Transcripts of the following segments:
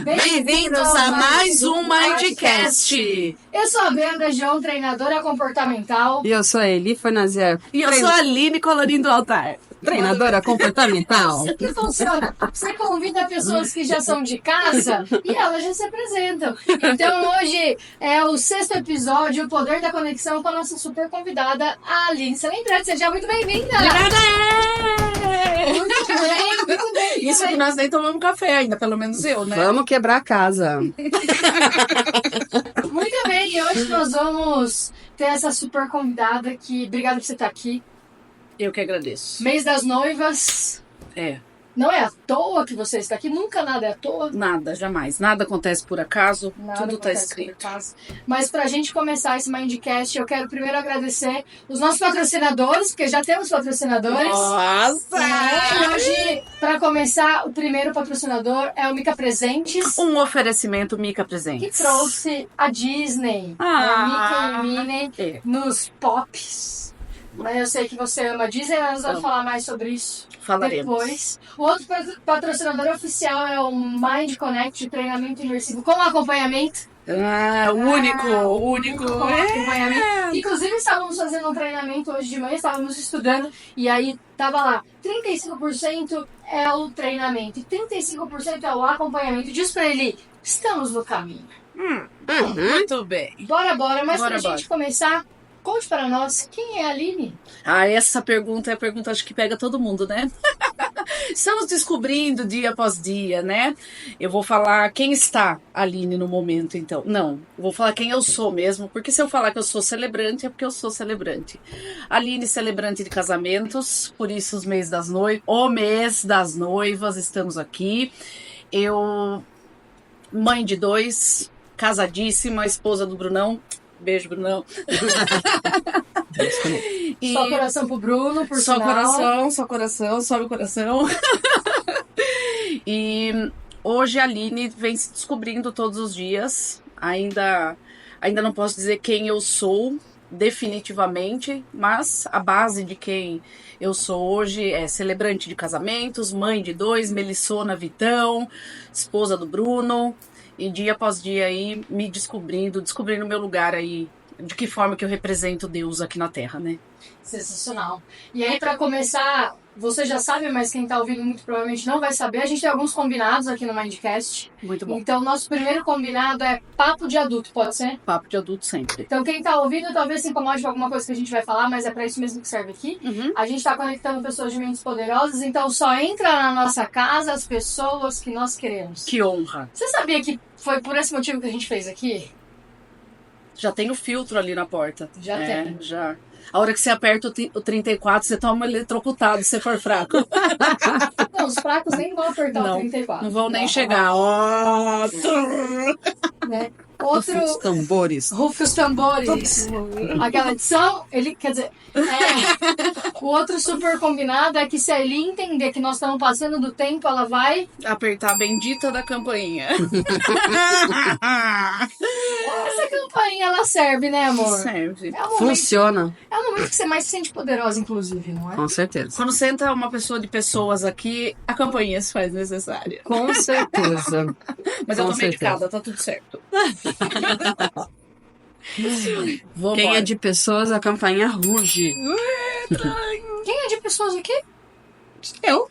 Bem-vindos a mais um Mindcast. Eu sou a Brenda João, treinadora comportamental. E eu sou a Eli Fornazier. E eu sou a Aline, colorinho do altar. Treinadora comportamental. Assim que funciona. Você convida pessoas que já são de casa e elas já se apresentam. Então hoje é o 6º episódio, o Poder da Conexão, com a nossa super convidada, a Aline Salendrade. Seja muito bem-vinda! Muito bem. Isso que nós nem tomamos café ainda, pelo menos eu, né? Vamos quebrar a casa. Muito bem, e hoje nós vamos ter essa super convidada que... Obrigada por você estar aqui. Eu que agradeço. Mês das noivas. É. Não é à toa que você está aqui, nunca nada é à toa. Nada, jamais. Nada acontece por acaso, tudo está escrito. Mas pra gente começar esse Mindcast, eu quero primeiro agradecer os nossos patrocinadores, porque já temos patrocinadores. Nossa! E hoje, pra começar, o primeiro patrocinador é o Mica Presentes. Um oferecimento Mica Que Presentes. trouxe a Disney, Mickey e Minnie, nos pops. Mas eu sei que você ama a Disney, nós vamos falar mais sobre isso Falaremos. depois. O outro patrocinador oficial é o Mind Connect, de treinamento imersivo com acompanhamento. Único. Com acompanhamento. Inclusive, estávamos fazendo um treinamento hoje de manhã, estávamos estudando, e aí tava lá, 35% é o treinamento e 35% é o acompanhamento. Diz pra ele, estamos no caminho. Muito bem. Bora, mas Bora. pra gente começar, conte para nós, quem é a Aline? Essa pergunta é a pergunta, acho que pega todo mundo, né? Estamos descobrindo dia após dia, né? Eu vou falar quem está a Aline no momento, então. Não, eu vou falar quem eu sou mesmo, porque se eu falar que eu sou celebrante, é porque eu sou celebrante. Aline, celebrante de casamentos, por isso o mês das noivas, estamos aqui. Eu, mãe de 2, casadíssima, esposa do Brunão. Beijo, Brunão. Só coração pro Bruno, por só sinal. Só coração, sobe o coração. E hoje a Aline vem se descobrindo todos os dias. Ainda não posso dizer quem eu sou definitivamente, mas a base de quem eu sou hoje é celebrante de casamentos, mãe de 2, Melissona Vitão, esposa do Bruno. E dia após dia aí me descobrindo o meu lugar aí, de que forma que eu represento Deus aqui na Terra, né? Sensacional. E aí, pra começar, você já sabe, mas quem tá ouvindo muito provavelmente não vai saber, a gente tem alguns combinados aqui no Mindcast. Muito bom. Então, nosso primeiro combinado é papo de adulto, pode ser? Papo de adulto sempre. Então, quem tá ouvindo talvez se incomode com alguma coisa que a gente vai falar, mas é pra isso mesmo que serve aqui. A gente tá conectando pessoas de mentes poderosas, então só entra na nossa casa as pessoas que nós queremos. Que honra. Você sabia que foi por esse motivo que a gente fez aqui? Já tem o filtro ali na porta. Já tem. Já. A hora que você aperta o 34, você toma um eletrocutado se for fraco. Não, os fracos nem vão apertar o 34. Não vão nem chegar. Ó. Né? Os tambores. Rufa os tambores. Aquela edição, ele, quer dizer, o outro super combinado é que se a Eli entender que nós estamos passando do tempo, ela vai apertar a bendita da campainha. Essa campainha, ela serve, né, amor? Serve. Funciona. É o momento que você mais se sente poderosa, inclusive, não é? Com certeza. Quando senta uma pessoa de pessoas aqui, a campainha se faz necessária. Com certeza. Mas Com eu tô certeza. medicada, tá tudo certo. Quem é de pessoas, a campainha ruge. Quem é de pessoas aqui? Eu.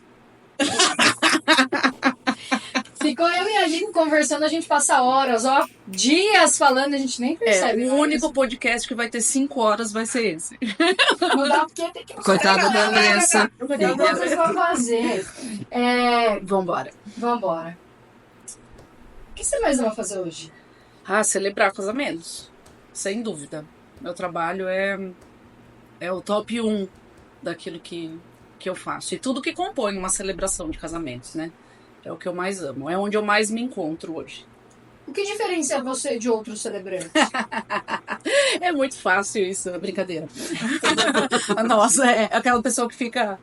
Ficou eu e a Aline conversando, a gente passa horas, dias falando, a gente nem percebe. O único podcast que vai ter 5 horas vai ser esse. Não dá porque tem que... Coitada da Andressa. Tem alguma coisa pra fazer. Vambora. O que você mais vai fazer hoje? Celebrar casamentos. Sem dúvida. Meu trabalho é o top 1 daquilo que eu faço. E tudo que compõe uma celebração de casamentos, né? É o que eu mais amo. É onde eu mais me encontro hoje. O que diferencia você de outros celebrantes? É muito fácil isso, brincadeira. Nossa, é aquela pessoa que fica...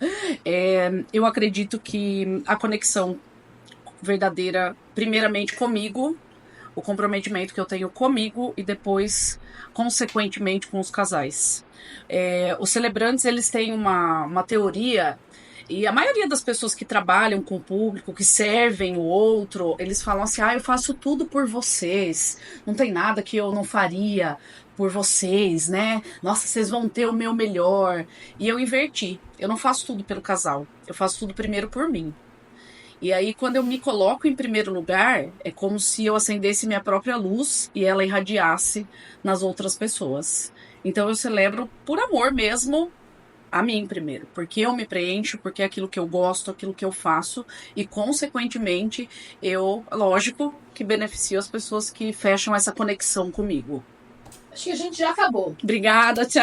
eu acredito que a conexão verdadeira, primeiramente comigo, o comprometimento que eu tenho comigo e depois, consequentemente, com os casais. Os celebrantes, eles têm uma teoria E a maioria das pessoas que trabalham com o público, que servem o outro, eles falam assim, eu faço tudo por vocês, não tem nada que eu não faria por vocês, né? Nossa, vocês vão ter o meu melhor. E eu inverti, eu não faço tudo pelo casal, eu faço tudo primeiro por mim. E aí, quando eu me coloco em primeiro lugar, é como se eu acendesse minha própria luz e ela irradiasse nas outras pessoas. Então eu celebro por amor mesmo a mim primeiro, porque eu me preencho, porque é aquilo que eu gosto, aquilo que eu faço e, consequentemente, eu, lógico, que beneficio as pessoas que fecham essa conexão comigo. Acho que a gente já acabou. Obrigada, tchau!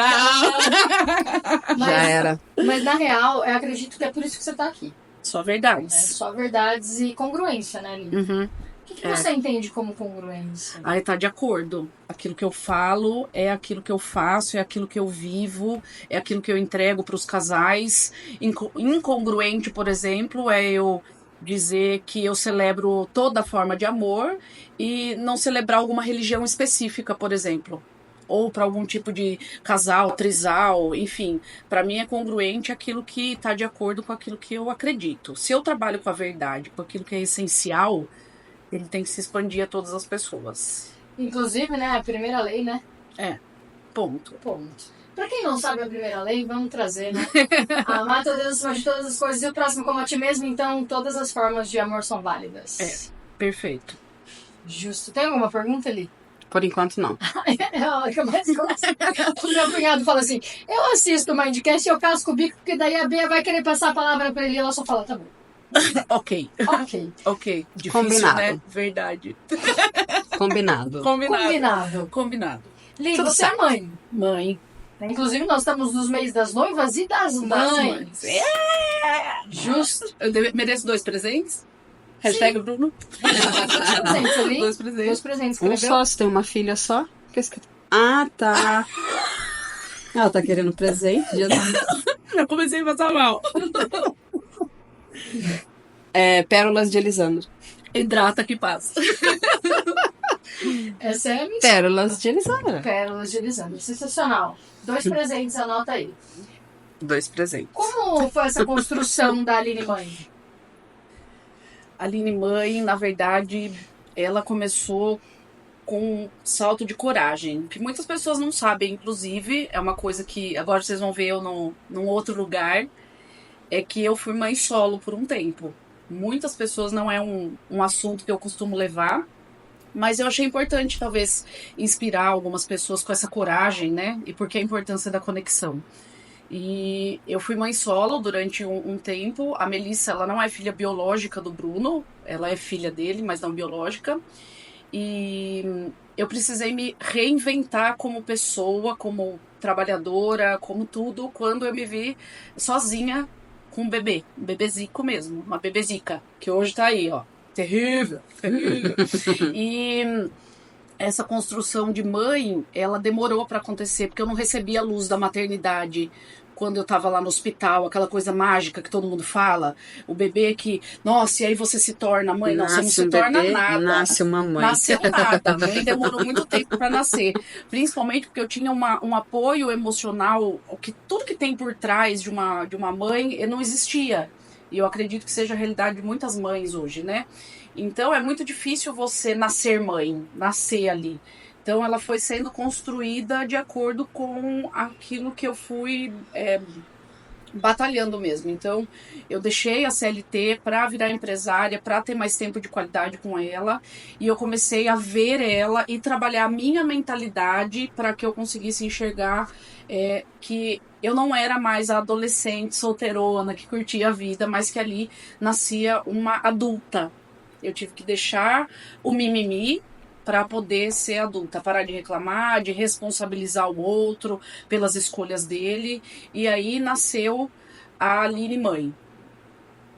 Já era. Mas, na real, eu acredito que é por isso que você tá aqui. Só verdades. Só verdades e congruência, né, Aline? Uhum. O que você entende como congruência? Aí tá de acordo. Aquilo que eu falo é aquilo que eu faço, é aquilo que eu vivo, é aquilo que eu entrego para os casais. Incongruente, por exemplo, é eu dizer que eu celebro toda forma de amor e não celebrar alguma religião específica, por exemplo. Ou para algum tipo de casal, trisal, enfim. Para mim é congruente aquilo que está de acordo com aquilo que eu acredito. Se eu trabalho com a verdade, com aquilo que é essencial, ele tem que se expandir a todas as pessoas. Inclusive, né, a primeira lei, né? Ponto. Pra quem não sabe a primeira lei, vamos trazer, né? Amar a Deus acima de todas as coisas e o próximo como a ti mesmo, então todas as formas de amor são válidas. Perfeito. Justo. Tem alguma pergunta ali? Por enquanto, não. É a hora que eu mais gosto. O meu cunhado fala assim, eu assisto o Mindcast e eu casco o bico, porque daí a Bia vai querer passar a palavra pra ele e ela só fala, tá bom. Ok. Difícil, Combinado. né? Verdade. Combinado. Li, Tudo você certo. é mãe. Mãe. Inclusive, nós estamos nos meses das noivas e das mães. Justo. Eu mereço 2 presentes? Hashtag Bruno. Presentes ali. 2 presentes. 2 presentes. Um Escreveu? só, você tem uma filha só? Ah, tá. Ela tá querendo presente. Já comecei a passar mal. Pérolas de Elisandro. Hidrata que passa. Essa é a minha Pérolas de Elisandro. Pérolas de Elisandro. Sensacional. 2 presentes, anota aí. 2 presentes. Como foi essa construção da Aline Mãe? A Aline Mãe, na verdade, ela começou com um salto de coragem, que muitas pessoas não sabem, inclusive, é uma coisa que agora vocês vão ver eu num outro lugar, é que eu fui mãe solo por um tempo. Muitas pessoas não é um assunto que eu costumo levar, mas eu achei importante, talvez, inspirar algumas pessoas com essa coragem, né? E porque a importância da conexão. E eu fui mãe solo durante um tempo. A Melissa, ela não é filha biológica do Bruno, ela é filha dele, mas não biológica. E eu precisei me reinventar como pessoa, como trabalhadora, como tudo, quando eu me vi sozinha com um bebezico mesmo, uma bebezica, que hoje tá aí, ó, terrível. E essa construção de mãe, ela demorou para acontecer, porque eu não recebia a luz da maternidade quando eu tava lá no hospital, aquela coisa mágica que todo mundo fala, o bebê que, nossa, e aí você se torna mãe. Não, você não se torna nada. Nasce uma mãe. Nasceu nada. Mãe demorou muito tempo para nascer. Principalmente porque eu tinha um apoio emocional, que tudo que tem por trás de uma mãe não existia. E eu acredito que seja a realidade de muitas mães hoje, né? Então é muito difícil você nascer mãe, nascer ali. Então ela foi sendo construída de acordo com aquilo que eu fui batalhando mesmo. Então eu deixei a CLT para virar empresária, para ter mais tempo de qualidade com ela, e eu comecei a ver ela e trabalhar a minha mentalidade para que eu conseguisse enxergar que eu não era mais a adolescente solteirona que curtia a vida, mas que ali nascia uma adulta. Eu tive que deixar o mimimi para poder ser adulta, parar de reclamar, de responsabilizar o outro pelas escolhas dele. E aí nasceu a Aline Mãe.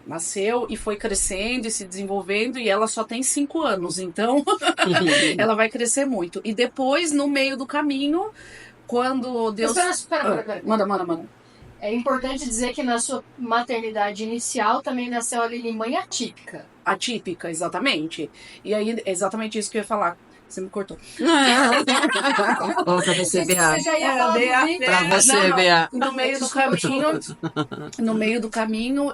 Nasceu e foi crescendo e se desenvolvendo, e ela só tem 5 anos, então ela vai crescer muito. E depois, no meio do caminho, quando Deus... Espera. Manda. É importante dizer que na sua maternidade inicial também nasceu a Aline Mãe atípica. Atípica, exatamente. E aí, é exatamente isso que eu ia falar. Você me cortou. Ó, pra você, Bea. Você já ia falar do Vitor. Pra você, Não, Bea. no meio do caminho,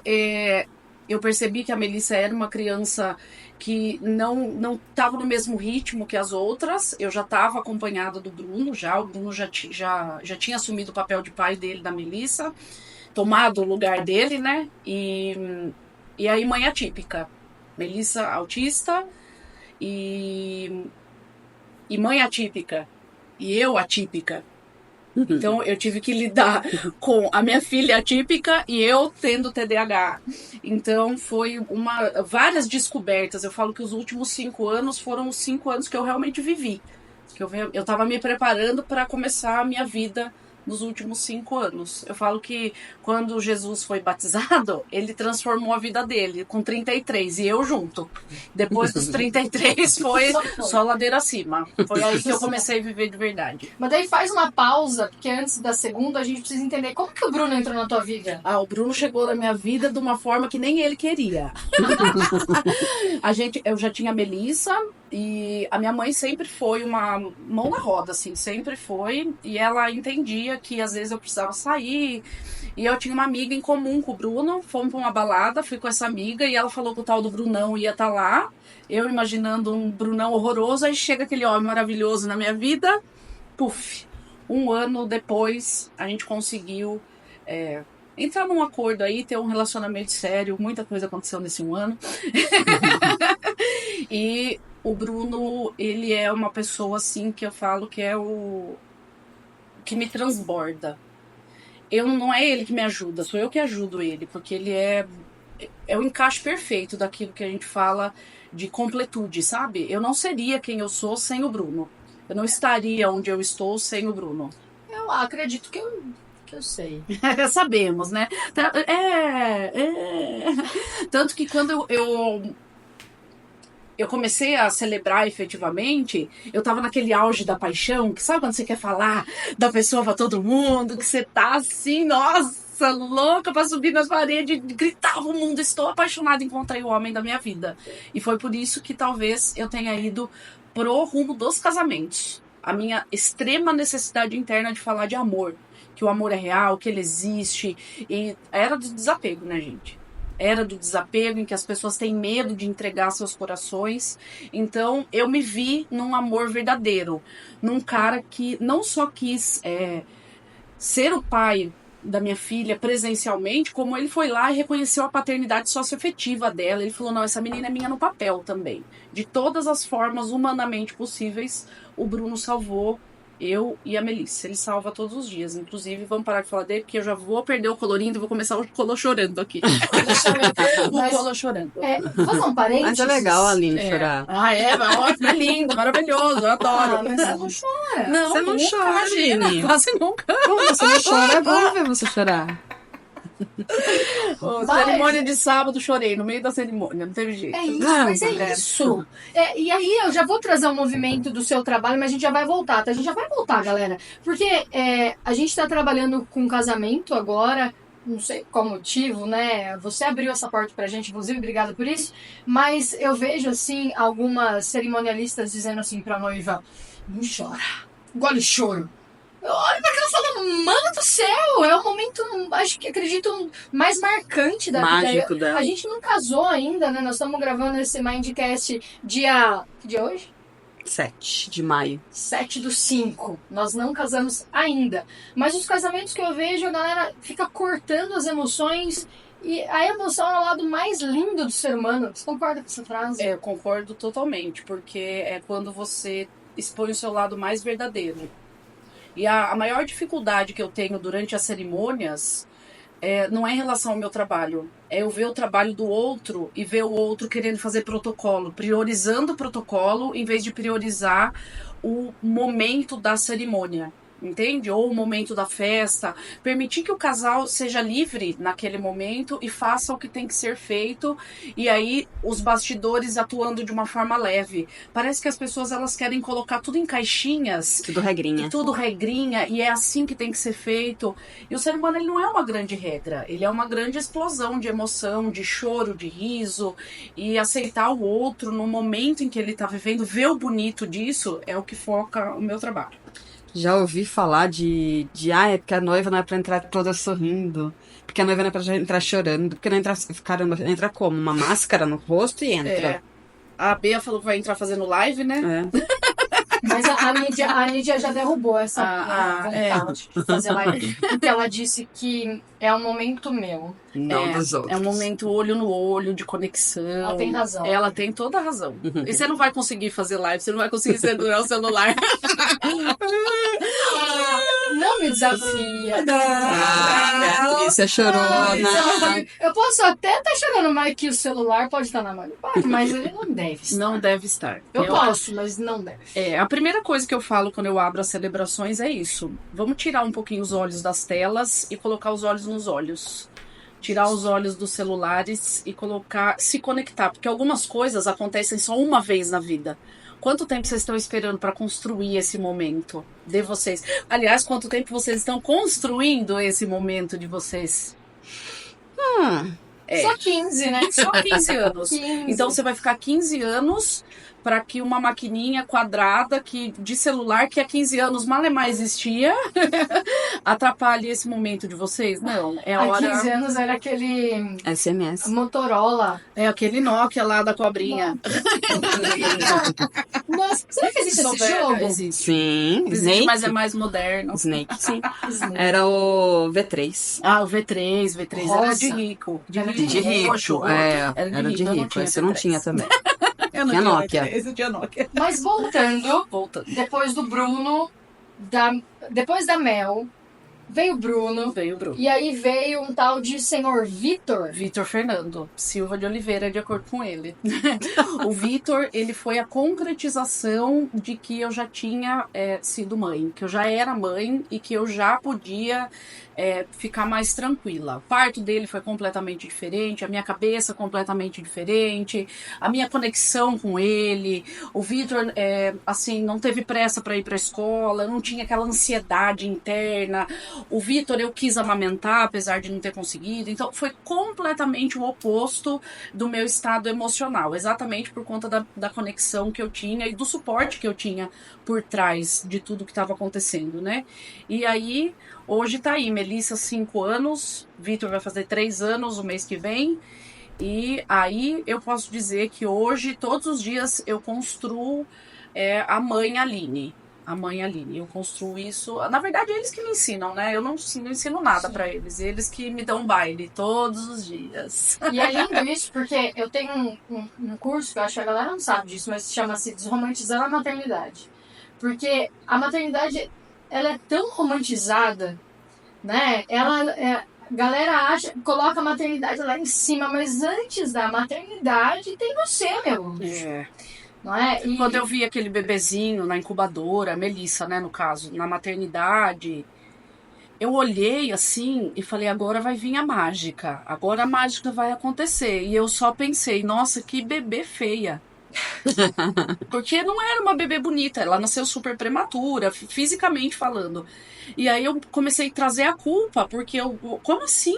eu percebi que a Melissa era uma criança que não estava no mesmo ritmo que as outras. Eu já estava acompanhada do Bruno, o Bruno já tinha assumido o papel de pai dele, da Melissa, tomado o lugar dele, né? E aí, mãe atípica. Melissa autista e mãe atípica. E eu atípica. Então eu tive que lidar com a minha filha atípica e eu tendo TDAH. Então foi várias descobertas. Eu falo que os últimos 5 anos foram os 5 anos que eu realmente vivi. Que eu estava me preparando para começar a minha vida nos últimos 5 anos. Eu falo que quando Jesus foi batizado, ele transformou a vida dele com 33 e eu junto. Depois dos 33 foi só ladeira acima. Foi aí que eu comecei a viver de verdade. Mas daí faz uma pausa, porque antes da segunda a gente precisa entender como que o Bruno entrou na tua vida. O Bruno chegou na minha vida de uma forma que nem ele queria. Eu já tinha a Melissa e a minha mãe sempre foi uma mão na roda, assim, sempre foi. E ela entendia que às vezes eu precisava sair. E eu tinha uma amiga em comum com o Bruno. Fomos pra uma balada, fui com essa amiga e ela falou que o tal do Brunão ia estar lá. Eu imaginando um Brunão horroroso, aí chega aquele homem maravilhoso na minha vida. Puf! 1 ano depois, a gente conseguiu entrar num acordo aí, ter um relacionamento sério. Muita coisa aconteceu nesse 1 ano. E o Bruno, ele é uma pessoa assim que eu falo que é o que me transborda. Não é ele que me ajuda, sou eu que ajudo ele, porque ele é o encaixe perfeito daquilo que a gente fala de completude, sabe? Eu não seria quem eu sou sem o Bruno. Eu não estaria onde eu estou sem o Bruno. Eu acredito que eu sei. Sabemos, né? Tanto que quando eu comecei a celebrar efetivamente, eu tava naquele auge da paixão, que sabe quando você quer falar da pessoa pra todo mundo, que você tá assim, nossa, louca pra subir nas paredes, gritar o mundo, estou apaixonada, encontrei o homem da minha vida. E foi por isso que talvez eu tenha ido pro rumo dos casamentos. A minha extrema necessidade interna de falar de amor, que o amor é real, que ele existe, e era do desapego, né, gente? Era do desapego, em que as pessoas têm medo de entregar seus corações. Então, eu me vi num amor verdadeiro. Num cara que não só quis ser o pai da minha filha presencialmente, como ele foi lá e reconheceu a paternidade socioafetiva dela. Ele falou, não, essa menina é minha no papel também. De todas as formas humanamente possíveis, o Bruno salvou eu e a Melissa. Ele salva todos os dias. Inclusive, vamos parar de falar dele, porque eu já vou perder o colorindo e vou começar o color chorando aqui. O color chorando. Vou fazer um parênteses. Mas é legal a Aline chorar. Mas ótimo, é lindo, maravilhoso, eu adoro. Mas você não chora. Não, Você não nunca, chora, imagina, Aline. quase nunca. Como você não chora? É bom ver você chorar. Cerimônia de sábado, chorei no meio da cerimônia, não teve jeito. É isso, mas é isso. E aí eu já vou trazer um movimento do seu trabalho, mas a gente já vai voltar, tá? A gente já vai voltar, galera. Porque a gente tá trabalhando com casamento agora, não sei qual motivo, né? Você abriu essa porta pra gente, inclusive, obrigada por isso. Mas eu vejo, assim, algumas cerimonialistas dizendo assim pra noiva, não chora, engole choro. Olha pra aquela fala, mano do céu, é o momento, acredito, mais marcante da Mágico vida. dela. A gente não casou ainda, né? Nós estamos gravando esse Mindcast dia... Que dia é hoje? 7 de maio. 7/5. Nós não casamos ainda. Mas os casamentos que eu vejo, a galera fica cortando as emoções. E a emoção é o lado mais lindo do ser humano. Você concorda com essa frase? Eu concordo totalmente, porque é quando você expõe o seu lado mais verdadeiro. E a maior dificuldade que eu tenho durante as cerimônias não é em relação ao meu trabalho. É eu ver o trabalho do outro e ver o outro querendo fazer protocolo, priorizando o protocolo em vez de priorizar o momento da cerimônia. entende? Ou o momento da festa. Permitir que o casal seja livre naquele momento e faça o que tem que ser feito. E aí, os bastidores atuando de uma forma leve. Parece que as pessoas, elas querem colocar tudo em caixinhas. Tudo regrinha. Tudo regrinha, e é assim que tem que ser feito. E o ser humano, ele não é uma grande regra. Ele é uma grande explosão de emoção, de choro, de riso. E aceitar o outro no momento em que ele tá vivendo, ver o bonito disso, é o que foca o meu trabalho. Já ouvi falar é porque a noiva não é pra entrar toda sorrindo. Porque a noiva não é pra entrar chorando. Porque não entra, caramba, entra como? Uma máscara no rosto e entra. É. A Bea falou que vai entrar fazendo live, né? Mas a Lídia já derrubou essa vontade de fazer live. Porque ela disse que é um momento meu. Não dos outros. É um momento olho no olho, de conexão. Ela tem razão. Ela tem toda a razão. E você não vai conseguir fazer live, você não vai conseguir segurar o celular. Não me desafia. Você chorou. Eu posso até estar chorando, mas que o celular pode estar na mão do pai, mas ele não deve estar. Não deve estar. Eu posso, mas não deve. A primeira coisa que eu falo quando eu abro as celebrações é isso. Vamos tirar um pouquinho os olhos das telas e colocar os olhos nos olhos. Tirar os olhos dos celulares e se conectar. Porque algumas coisas acontecem só uma vez na vida. Quanto tempo vocês estão esperando para construir esse momento de vocês? Aliás, quanto tempo vocês estão construindo esse momento de vocês? Só 15, né? Só 15 anos. 15. Então você vai ficar 15 anos para que uma maquininha quadrada de celular que há 15 anos mal mais existia atrapalhe esse momento de vocês? Não, é a hora... Há 15 anos era aquele... SMS. Motorola. É aquele Nokia lá da cobrinha. Nossa, será que existe esse jogo? Existe. Sim, Existe, Snake. mas é mais moderno. Snake, sim. Era o V3. Ah, o V3 era Rosa. de rico. De rico. Roxo. Era Era de rico. Esse eu não tinha também. Eu não Tinha Nokia. V3, eu tinha Nokia. Mas voltando, Voltando. depois do Bruno, depois da Mel, veio o Bruno. Veio o Bruno. E aí veio um tal de senhor Vitor. Vitor Fernando Silva de Oliveira, de acordo com ele. O Vitor, ele foi a concretização de que eu já tinha sido mãe, que eu já era mãe e que eu já podia ficar mais tranquila. O parto dele foi completamente diferente, a minha cabeça completamente diferente, a minha conexão com ele. O Vitor, assim, não teve pressa para ir para a escola, não tinha aquela ansiedade interna. O Vitor, eu quis amamentar, apesar de não ter conseguido. Então, foi completamente o oposto do meu estado emocional. Exatamente por conta da conexão que eu tinha e do suporte que eu tinha por trás de tudo que estava acontecendo, né? E aí, hoje tá aí, Melissa, 5 anos. Vitor vai fazer 3 anos o mês que vem. E aí, eu posso dizer que hoje, todos os dias, eu construo a mãe Aline. A mãe Aline. Eu construo isso. Na verdade, eles que me ensinam, né? Eu não ensino nada pra eles. Eles que me dão baile todos os dias. E é lindo isso, porque eu tenho um curso que eu acho que a galera não sabe disso, mas chama-se Desromantizando a Maternidade. Porque a maternidade, ela é tão romantizada, né? A galera coloca a maternidade lá em cima, mas antes da maternidade tem você, meu anjo. Não é? E quando eu vi aquele bebezinho na incubadora, a Melissa, né, no caso, na maternidade, eu olhei assim e falei, agora vai vir a mágica. Agora a mágica vai acontecer. E eu só pensei, nossa, que bebê feia. Porque não era uma bebê bonita, ela nasceu super prematura, fisicamente falando. E aí eu comecei a trazer a culpa, porque como assim?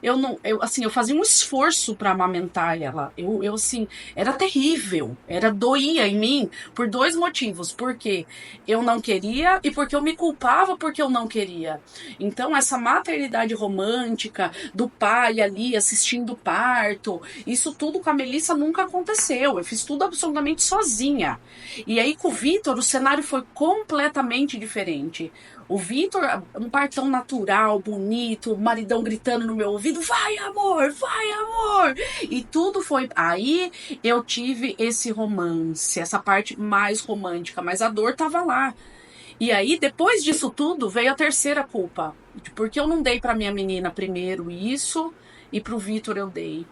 Eu fazia um esforço para amamentar ela. Eu assim, era terrível, doía em mim por 2 motivos, porque eu não queria e porque eu me culpava porque eu não queria. Então essa maternidade romântica do pai ali assistindo o parto, isso tudo com a Melissa nunca aconteceu. Eu fiz tudo absolutamente sozinha. E aí com o Vitor o cenário foi completamente diferente. O Vitor, um partão natural, bonito, o maridão gritando no meu ouvido, vai amor, vai amor. E tudo foi... Aí eu tive esse romance, essa parte mais romântica, mas a dor tava lá. E aí, depois disso tudo, veio a terceira culpa. Porque eu não dei pra minha menina primeiro isso, e pro Vitor eu dei.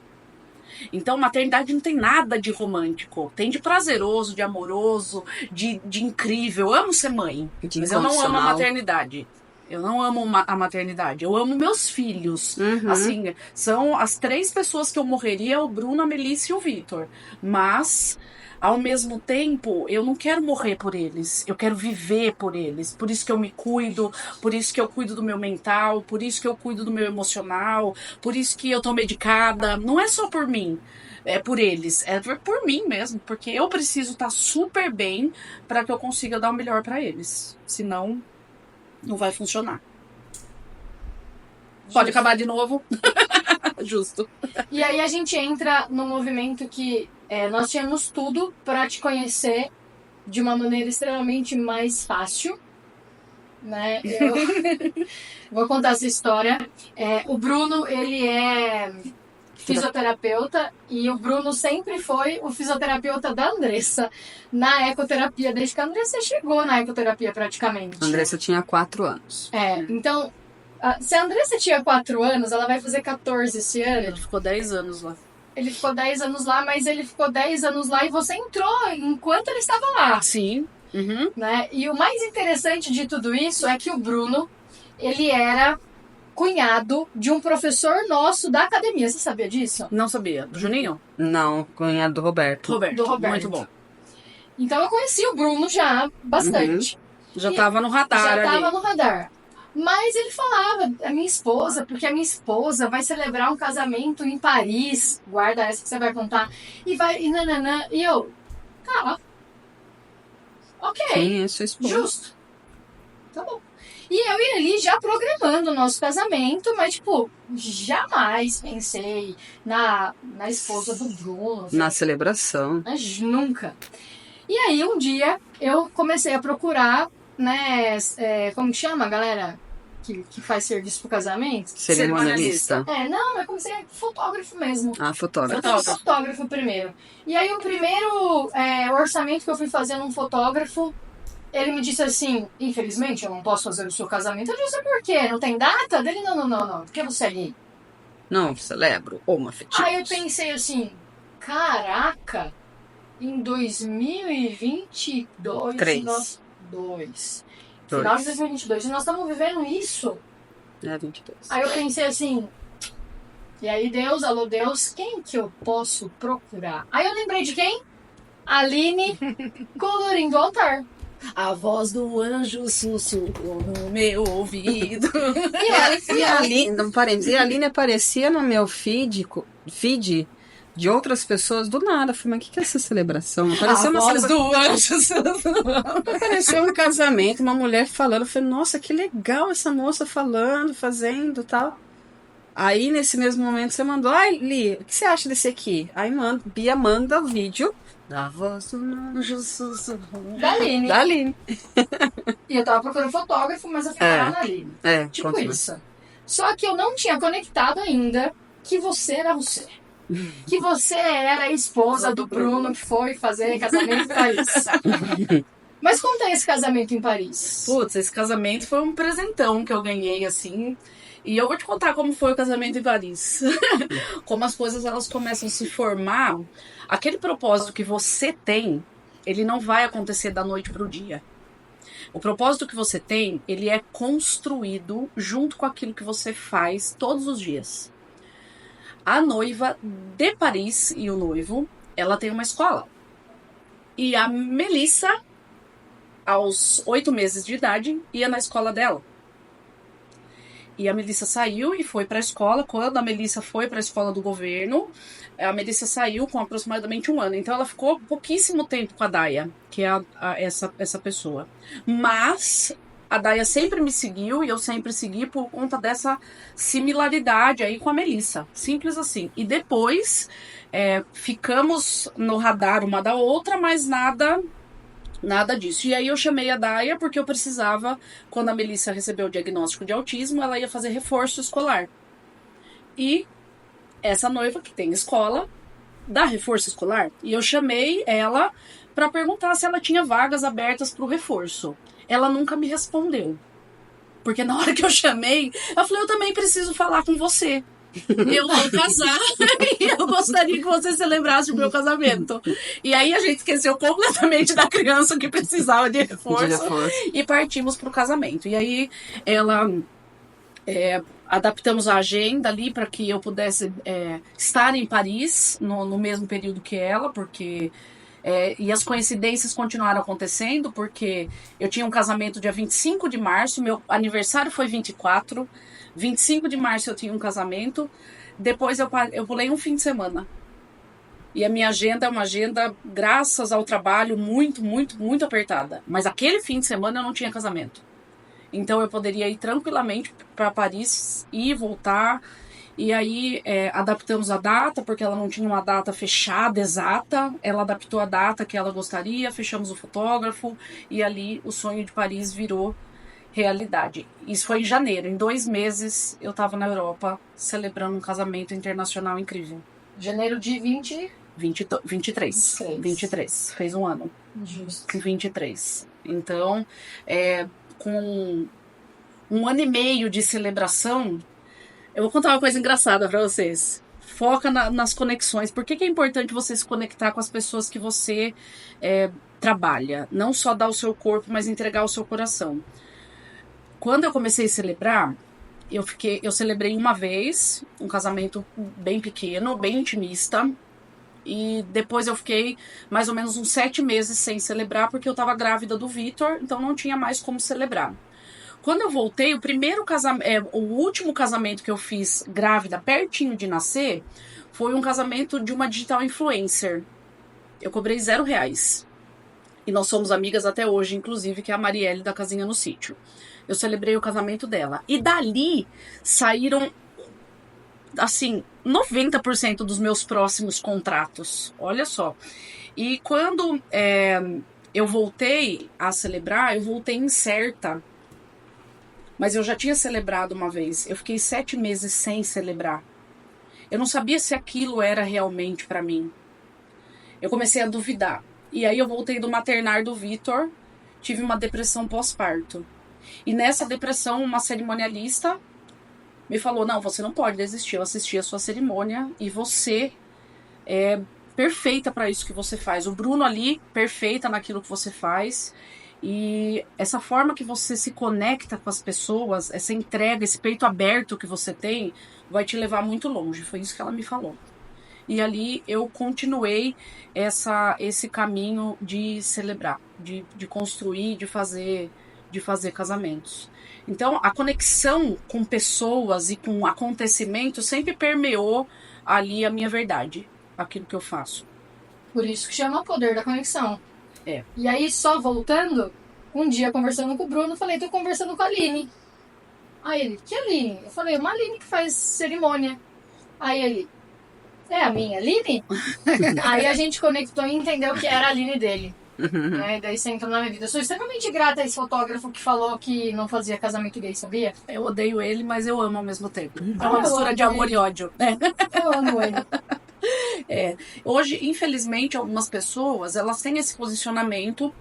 Então, maternidade não tem nada de romântico. Tem de prazeroso, de amoroso, de incrível. Eu amo ser mãe, De mas eu não amo a incondicional. maternidade. Eu não amo a maternidade. Eu amo meus filhos. Uhum. Assim, são as 3 pessoas que eu morreria, o Bruno, a Melissa e o Vitor. Mas, ao mesmo tempo, eu não quero morrer por eles. Eu quero viver por eles. Por isso que eu me cuido, por isso que eu cuido do meu mental, por isso que eu cuido do meu emocional, por isso que eu tô medicada. Não é só por mim. É por eles, é por mim mesmo, porque eu preciso estar super bem para que eu consiga dar o melhor para eles. Senão, não vai funcionar. Pode acabar de novo. Justo. E aí a gente entra no movimento que nós tínhamos tudo para te conhecer de uma maneira extremamente mais fácil, né? Eu vou contar essa história. O Bruno, ele é fisioterapeuta e o Bruno sempre foi o fisioterapeuta da Andressa na ecoterapia, desde que a Andressa chegou na ecoterapia praticamente. A Andressa tinha 4 anos. Então, se a Andressa tinha 4 anos, ela vai fazer 14 esse ano. Ele ficou 10 anos lá. Ele ficou 10 anos lá, mas ele ficou 10 anos lá e você entrou enquanto ele estava lá. Sim. Uhum. Né? E o mais interessante de tudo isso é que o Bruno, ele era cunhado de um professor nosso da academia. Você sabia disso? Não sabia. Do Juninho? Não, cunhado do Roberto. Do Roberto. Muito bom. Então eu conheci o Bruno já bastante. Já tava no radar Já ali. tava no radar. Mas ele falava, a minha esposa, porque a minha esposa vai celebrar um casamento em Paris, guarda essa que você vai contar, e nananã, e eu, tá, ok, Quem é sua esposa? justo, tá bom. E eu ia ali já programando o nosso casamento, mas, tipo, jamais pensei na esposa do Bruno. Na celebração. Mas nunca. E aí, um dia, eu comecei a procurar, né, como que chama, galera? Que faz serviço pro casamento? Cerimonialista. Não, mas comecei fotógrafo mesmo. Ah, fotógrafo. Fotógrafo primeiro. E aí, o primeiro orçamento que eu fui fazer num fotógrafo, ele me disse assim, infelizmente, eu não posso fazer o seu casamento. Eu disse, por quê? Não tem data? Dele, não. Porque você é gay. Não, celebro. Homoafetivos. Aí eu pensei assim, caraca, em 2022... Três. Final de 2022. E nós estamos vivendo isso. 22. Aí eu pensei assim... E aí, Deus, alô Deus, quem que eu posso procurar? Aí eu lembrei de quem? Aline Colorim do Altar. A voz do anjo sussurrou no meu ouvido. E a Aline, não, parênteses, e a Aline aparecia no meu feed de outras pessoas do nada. Eu falei, mas o que é essa celebração? Apareceu A voz do anjo sussurrou. Apareceu um casamento, uma mulher falando. Eu falei, nossa, que legal essa moça falando, fazendo e tal. Aí, nesse mesmo momento, você mandou, ai, Li, o que você acha desse aqui? Aí, Bia manda o vídeo da voz do anjo sussurrou. Da Aline. Da Aline. E eu tava procurando fotógrafo, mas eu fui parar na Aline. Tipo continua. isso. Só que eu não tinha conectado ainda que você era você. Que você era a esposa do Bruno que foi fazer casamento em Paris. Mas como tá esse casamento em Paris? Putz, esse casamento foi um presentão que eu ganhei, assim. E eu vou te contar como foi o casamento em Paris. Como as coisas elas começam a se formar. Aquele propósito que você tem, ele não vai acontecer da noite pro dia. O propósito que você tem, ele é construído junto com aquilo que você faz todos os dias. A noiva de Paris e o noivo, ela tem uma escola. E a Melissa, aos 8 meses de idade, ia na escola dela. E a Melissa saiu e foi para a escola. Quando a Melissa foi para a escola do governo, a Melissa saiu com aproximadamente 1 ano. Então ela ficou pouquíssimo tempo com a Daya, que é essa pessoa. Mas a Daya sempre me seguiu e eu sempre segui por conta dessa similaridade aí com a Melissa. Simples assim. E depois ficamos no radar uma da outra, mas nada disso. E aí eu chamei a Daya porque eu precisava, quando a Melissa recebeu o diagnóstico de autismo, ela ia fazer reforço escolar. E essa noiva que tem escola dá reforço escolar. E eu chamei ela para perguntar se ela tinha vagas abertas para o reforço. Ela nunca me respondeu. Porque na hora que eu chamei, eu falei, eu também preciso falar com você. eu vou casar e eu gostaria que você celebrasse o meu casamento. E aí a gente esqueceu completamente da criança que precisava de reforço e partimos pro casamento. E aí ela... adaptamos a agenda ali para que eu pudesse estar em Paris no mesmo período que ela, porque... e as coincidências continuaram acontecendo, porque eu tinha um casamento dia 25 de março, meu aniversário foi 24, 25 de março eu tinha um casamento, depois eu pulei um fim de semana. E a minha agenda é uma agenda, graças ao trabalho, muito, muito, muito apertada. Mas aquele fim de semana eu não tinha casamento. Então eu poderia ir tranquilamente para Paris e voltar. E aí adaptamos a data, porque ela não tinha uma data fechada, exata. Ela adaptou a data que ela gostaria, fechamos o fotógrafo e ali o sonho de Paris virou realidade. Isso foi em janeiro. Em 2 meses eu estava na Europa celebrando um casamento internacional incrível. Janeiro de 23. 23. Fez um ano. Justo. 23. Então, com 1 ano e meio de celebração... Eu vou contar uma coisa engraçada pra vocês. Foca nas conexões. Por que é importante você se conectar com as pessoas que você trabalha? Não só dar o seu corpo, mas entregar o seu coração. Quando eu comecei a celebrar, eu celebrei uma vez, um casamento bem pequeno, bem intimista. E depois eu fiquei mais ou menos uns 7 meses sem celebrar, porque eu tava grávida do Vitor, então não tinha mais como celebrar. Quando eu voltei, o último casamento que eu fiz grávida, pertinho de nascer, foi um casamento de uma digital influencer. Eu cobrei R$0. E nós somos amigas até hoje, inclusive, que é a Marielle da Casinha no Sítio. Eu celebrei o casamento dela. E dali saíram, assim, 90% dos meus próximos contratos. Olha só. E quando eu voltei a celebrar, eu voltei incerta. Mas eu já tinha celebrado uma vez. Eu fiquei 7 meses sem celebrar. Eu não sabia se aquilo era realmente pra mim. Eu comecei a duvidar. E aí eu voltei do maternar do Vitor. Tive uma depressão pós-parto. E nessa depressão, uma cerimonialista me falou, não, você não pode desistir. Eu assisti a sua cerimônia e você é perfeita pra isso que você faz. O Bruno ali, perfeita naquilo que você faz. E essa forma que você se conecta com as pessoas, essa entrega, esse peito aberto que você tem, vai te levar muito longe. Foi isso que ela me falou. E ali eu continuei esse caminho de celebrar, de construir, de fazer casamentos. Então, a conexão com pessoas e com acontecimentos sempre permeou ali a minha verdade, aquilo que eu faço. Por isso que chama o poder da conexão. É. E aí, só voltando, um dia conversando com o Bruno, eu falei, tô conversando com a Aline. Aí ele, que Aline? Eu falei, uma Aline que faz cerimônia. Aí ele, é a minha Aline? Aí a gente conectou e entendeu que era a Aline dele. E daí você entrou na minha vida. Eu sou extremamente grata a esse fotógrafo que falou que não fazia casamento gay, sabia? Eu odeio ele, mas eu amo ao mesmo tempo. É uma mistura de amor e ódio. Eu amo ele. Hoje, infelizmente, algumas pessoas, elas têm esse posicionamento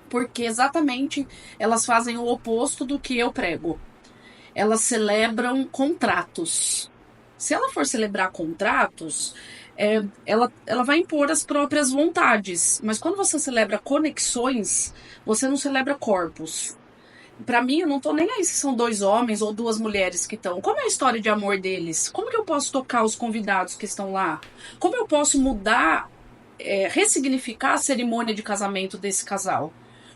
porque exatamente elas fazem o oposto do que eu prego. Elas celebram contratos. Se ela for celebrar contratos, ela vai impor as próprias vontades. Mas quando você celebra conexões, você não celebra corpos. Pra mim, eu não tô nem aí se são 2 homens ou 2 mulheres que estão. Como é a história de amor deles? Como que eu posso tocar os convidados que estão lá? Como eu posso mudar, ressignificar a cerimônia de casamento desse casal?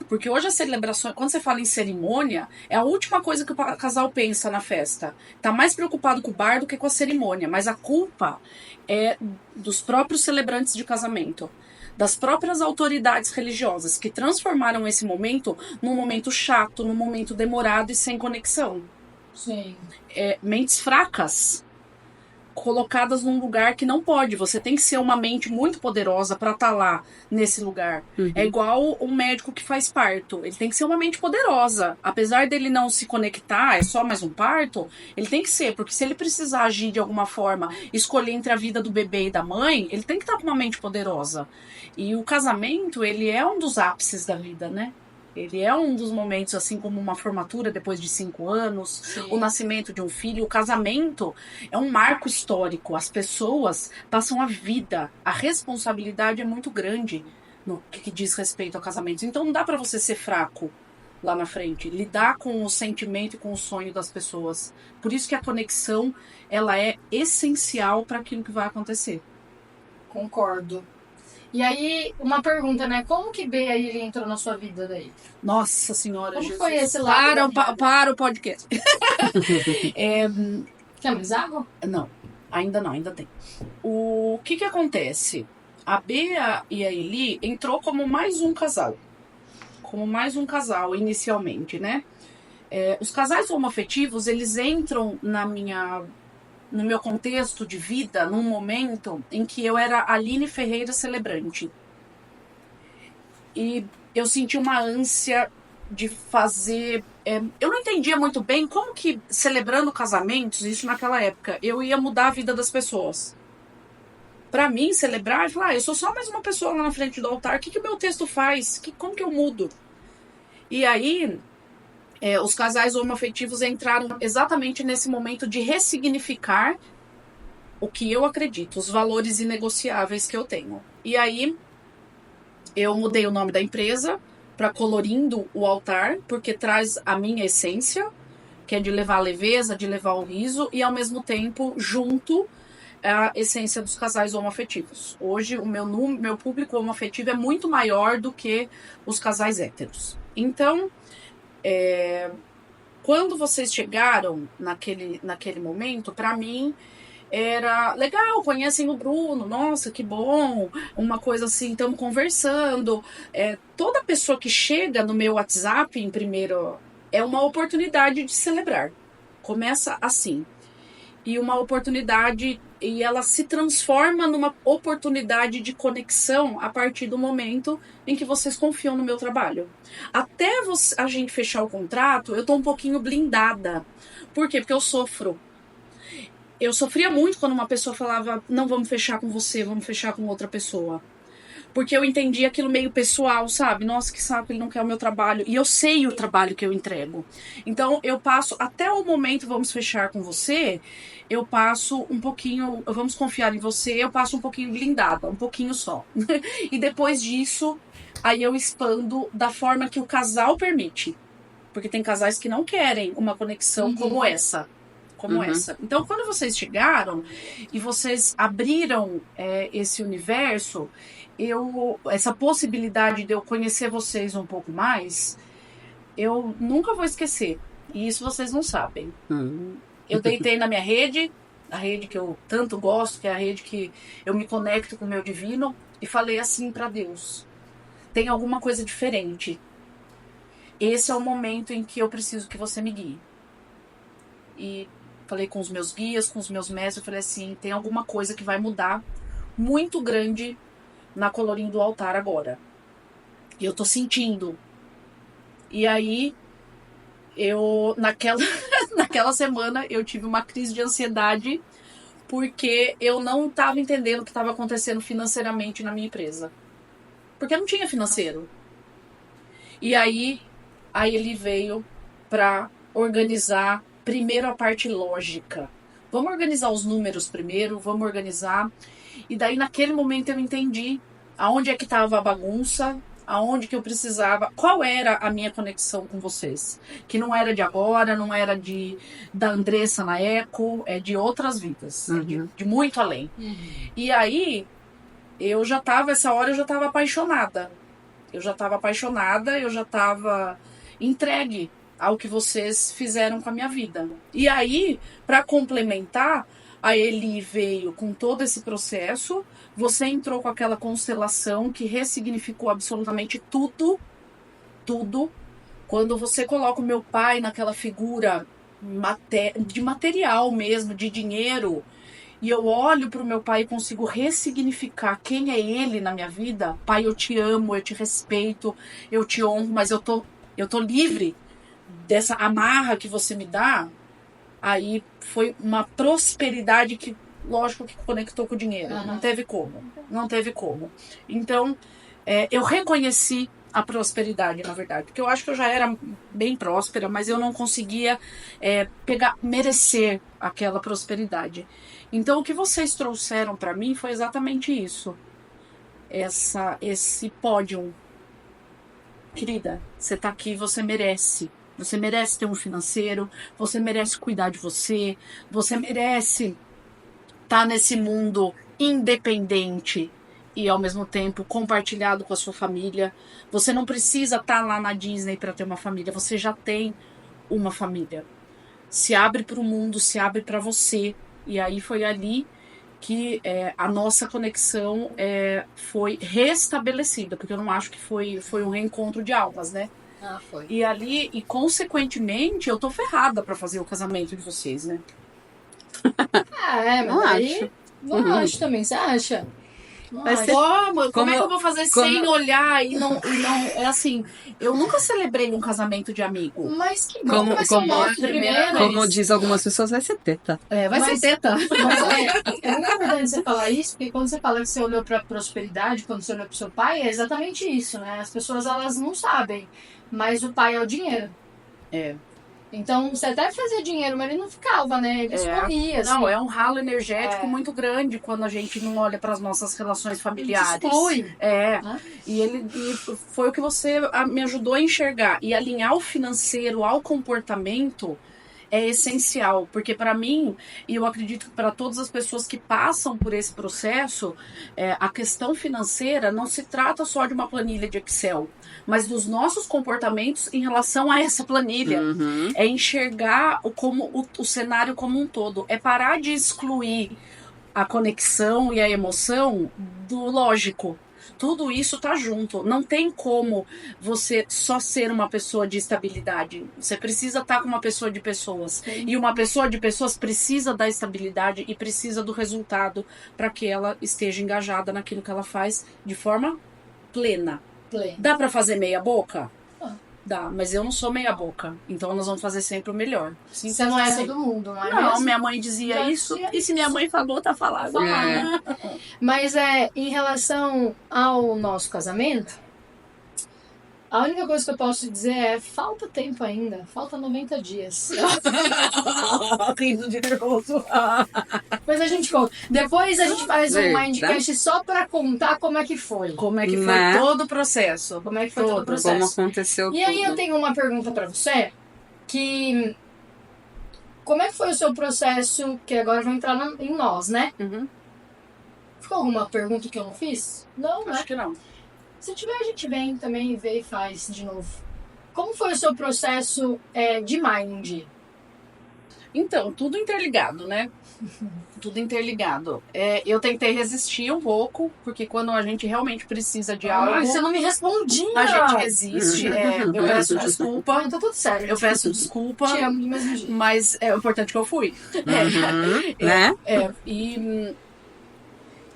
Porque hoje a celebração, quando você fala em cerimônia, é a última coisa que o casal pensa na festa. Tá mais preocupado com o bar do que com a cerimônia. Mas a culpa é dos próprios celebrantes de casamento. Das próprias autoridades religiosas que transformaram esse momento num momento chato, num momento demorado e sem conexão. Sim. Mentes fracas, colocadas num lugar que não pode. Você tem que ser uma mente muito poderosa para estar lá nesse lugar. É igual um médico que faz parto. Ele tem que ser uma mente poderosa. Apesar dele não se conectar, é só mais um parto, ele tem que ser, porque se ele precisar agir de alguma forma, escolher entre a vida do bebê e da mãe, ele tem que estar com uma mente poderosa. E o casamento, ele é um dos ápices da vida, né? Ele é um dos momentos, assim como uma formatura depois de 5 anos, Sim. o nascimento de um filho, o casamento é um marco histórico. As pessoas passam a vida, a responsabilidade é muito grande no que diz respeito a casamentos. Então não dá pra você ser fraco lá na frente, lidar com o sentimento e com o sonho das pessoas. Por isso que a conexão, ela é essencial para aquilo que vai acontecer. Concordo. E aí, uma pergunta, né? Como que B aí ele entrou na sua vida daí? Nossa Senhora, Como Jesus. foi esse lado da vida? Para o podcast. Quer mais água? Não, ainda tem. O que acontece? A Bea e a Eli entrou como mais um casal. Como mais um casal, inicialmente, né? Os casais homoafetivos, eles entram no meu contexto de vida, num momento em que eu era Aline Ferreira celebrante. E eu senti uma ânsia de fazer... eu não entendia muito bem como que, celebrando casamentos, isso naquela época, eu ia mudar a vida das pessoas. Pra mim, celebrar, eu falar, eu sou só mais uma pessoa lá na frente do altar, o que o meu texto faz? Como que eu mudo? E aí, os casais homoafetivos entraram exatamente nesse momento de ressignificar o que eu acredito, os valores inegociáveis que eu tenho. E aí, eu mudei o nome da empresa para Colorindo o Altar, porque traz a minha essência, que é de levar a leveza, de levar o riso, e ao mesmo tempo, junto, a essência dos casais homoafetivos. Hoje, o meu público homoafetivo é muito maior do que os casais héteros. Então, quando vocês chegaram naquele momento, para mim era legal, conhecem o Bruno, nossa, que bom, uma coisa assim, estamos conversando. Toda pessoa que chega no meu WhatsApp, em primeiro, é uma oportunidade de celebrar. Começa assim. E uma oportunidade, e ela se transforma numa oportunidade de conexão a partir do momento em que vocês confiam no meu trabalho. Até a gente fechar o contrato, eu tô um pouquinho blindada. Por quê? Porque eu sofro. Eu sofria muito quando uma pessoa falava, não, vamos fechar com você, vamos fechar com outra pessoa. Porque eu entendi aquilo meio pessoal, sabe? Nossa, que saco, ele não quer o meu trabalho. E eu sei o trabalho que eu entrego. Então, eu passo, até o momento, vamos fechar com você, eu passo um pouquinho, vamos confiar em você, eu passo um pouquinho blindada, um pouquinho só. E depois disso, aí eu expando da forma que o casal permite. Porque tem casais que não querem uma conexão como essa. Então, quando vocês chegaram e vocês abriram esse universo, essa possibilidade de eu conhecer vocês um pouco mais, eu nunca vou esquecer. E isso vocês não sabem. Eu deitei na minha rede, a rede que eu tanto gosto, que é a rede que eu me conecto com o meu divino, e falei assim para Deus: tem alguma coisa diferente. Esse é o momento em que eu preciso que você me guie. E falei com os meus guias, com os meus mestres, eu falei assim, tem alguma coisa que vai mudar muito grande na Colorindo do Altar agora. E eu tô sentindo. E aí, naquela semana, eu tive uma crise de ansiedade porque eu não estava entendendo o que estava acontecendo financeiramente na minha empresa. Porque não tinha financeiro. E aí ele veio para organizar primeiro a parte lógica. Vamos organizar os números primeiro, vamos organizar. E daí, naquele momento, eu entendi aonde é que estava a bagunça, aonde que eu precisava, qual era a minha conexão com vocês. Que não era de agora, não era da Andressa na Eco, é de outras vidas, de muito além. E aí, essa hora eu já estava apaixonada. Eu já estava entregue ao que vocês fizeram com a minha vida. E aí, para complementar, a Eli veio com todo esse processo, você entrou com aquela constelação que ressignificou absolutamente tudo. Quando você coloca o meu pai naquela figura de material mesmo, de dinheiro, e eu olho para o meu pai e consigo ressignificar quem é ele na minha vida. Pai, eu te amo, eu te respeito, eu te honro, mas eu tô livre dessa amarra que você me dá. Aí foi uma prosperidade que, lógico, que conectou com o dinheiro. Não teve como. Então, eu reconheci a prosperidade, na verdade. Porque eu acho que eu já era bem próspera, mas eu não conseguia merecer aquela prosperidade. Então, o que vocês trouxeram para mim foi exatamente isso. Esse pódio. Querida, você tá aqui, você merece. Você merece ter um financeiro, você merece cuidar de você, você merece estar nesse mundo independente e ao mesmo tempo compartilhado com a sua família. Você não precisa estar lá na Disney para ter uma família, você já tem uma família. Se abre para o mundo, se abre para você. E aí foi ali que a nossa conexão foi restabelecida, porque eu não acho que foi um reencontro de almas, né? Ah, foi. E ali, e consequentemente, eu tô ferrada pra fazer o casamento de vocês, né? Mas Não aí, acho. não acho também, você acha? Não Mas acho. você- Como é que eu vou fazer sem como- olhar e não... É assim, eu nunca celebrei um casamento de amigo. Mas que bom, Como- vai ser o como- nosso primeiro. Como diz algumas pessoas, vai ser teta. Vai Mas- ser teta. Mas é muito importante você falar isso, porque quando você fala que você olhou pra prosperidade, quando você olhou pro seu pai, é exatamente isso, né? As pessoas, elas não sabem, mas o pai é o dinheiro. É. Então, você até fazia dinheiro, mas ele não ficava, né? Ele escorria, assim. Não, é um ralo energético É. muito grande quando a gente não olha para as nossas relações familiares. Exclui. E foi o que você me ajudou a enxergar. E alinhar o financeiro ao comportamento é essencial, porque para mim, e eu acredito que para todas as pessoas que passam por esse processo, a questão financeira não se trata só de uma planilha de Excel, mas dos nossos comportamentos em relação a essa planilha. Uhum. É enxergar o cenário como um todo, é parar de excluir a conexão e a emoção do lógico. Tudo isso tá junto. Não tem como você só ser uma pessoa de estabilidade. Você precisa estar com uma pessoa de pessoas. Sim. E uma pessoa de pessoas precisa da estabilidade e precisa do resultado para que ela esteja engajada naquilo que ela faz de forma plena. Play. Dá para fazer meia boca? Ah. Dá, mas eu não sou meia boca. Então nós vamos fazer sempre o melhor. Simples Você não é assim. todo mundo, não é Não, mesmo? minha mãe dizia Já isso. dizia E se minha mãe falou, tá falado. É. Mas em relação ao nosso casamento, a única coisa que eu posso dizer é falta tempo ainda, falta 90 dias. Rindo de nervoso. Depois a gente conta. Depois a gente faz um Verdade. Mindcast só pra contar como é que foi. Como é que foi Né? todo o processo? Como é que foi todo o Todo. Como processo. aconteceu E aí eu tudo. tenho uma pergunta pra você, que... Como é que foi o seu processo, que agora eu vou entrar em nós, né? Uhum. Ficou alguma pergunta que eu não fiz? Não, né? Acho que não. Se tiver, a gente vem também, vê e faz de novo. Como foi o seu processo de Mind? Então, tudo interligado, né? Tudo interligado. Eu tentei resistir um pouco, porque quando a gente realmente precisa de algo, Ai, você não me respondia! a gente resiste. Eu peço desculpa. Tá tudo certo. Eu peço desculpa. Te amo de mesmo jeito. Mas é importante que eu fui. Uhum. Né?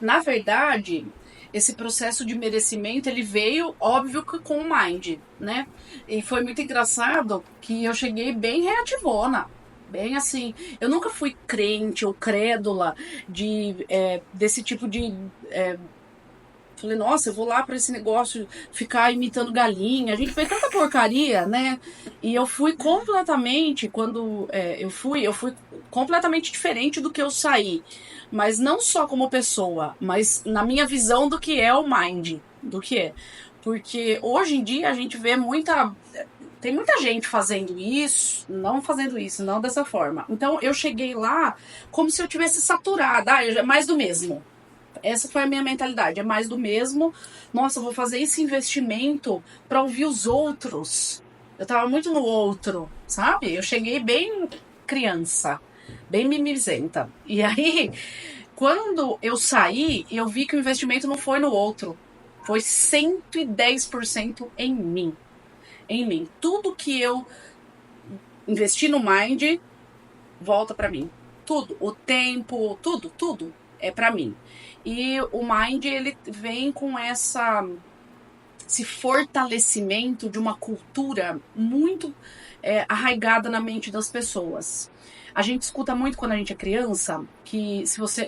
Na verdade, esse processo de merecimento, ele veio, óbvio, que com o Mind, né? E foi muito engraçado que eu cheguei bem reativona. Bem assim, eu nunca fui crente ou crédula desse tipo de... falei, nossa, eu vou lá pra esse negócio ficar imitando galinha. A gente vê tanta porcaria, né? E eu fui completamente, quando eu fui completamente diferente do que eu saí. Mas não só como pessoa, mas na minha visão do que é o Mind. Do que é. Porque hoje em dia a gente vê tem muita gente fazendo isso, não dessa forma. Então eu cheguei lá como se eu tivesse saturada. É mais do mesmo. Essa foi a minha mentalidade, é mais do mesmo. Nossa, eu vou fazer esse investimento para ouvir os outros. Eu tava muito no outro, sabe? Eu cheguei bem criança, bem mimizenta. E aí, quando eu saí, eu vi que o investimento não foi no outro. Foi 110% em mim. Em mim. Tudo que eu investi no Mind, volta para mim. Tudo. O tempo, tudo é para mim. E o Mind, ele vem com esse fortalecimento de uma cultura muito arraigada na mente das pessoas. A gente escuta muito quando a gente é criança, que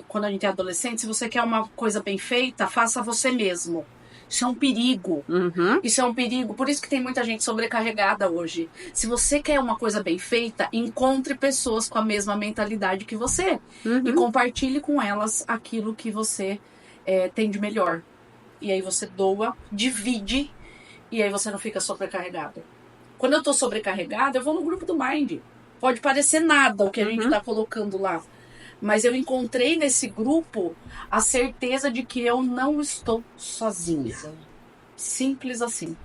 quando a gente é adolescente, se você quer uma coisa bem feita, faça você mesmo. Isso é um perigo. Uhum. Isso é um perigo. Por isso que tem muita gente sobrecarregada hoje. Se você quer uma coisa bem feita, encontre pessoas com a mesma mentalidade que você. E compartilhe com elas aquilo que você tem de melhor. E aí você doa, divide, e aí você não fica sobrecarregado. Quando eu tô sobrecarregada, eu vou no grupo do Mind. Pode parecer nada o que a gente tá colocando lá. Mas eu encontrei nesse grupo a certeza de que eu não estou sozinha. Simples assim.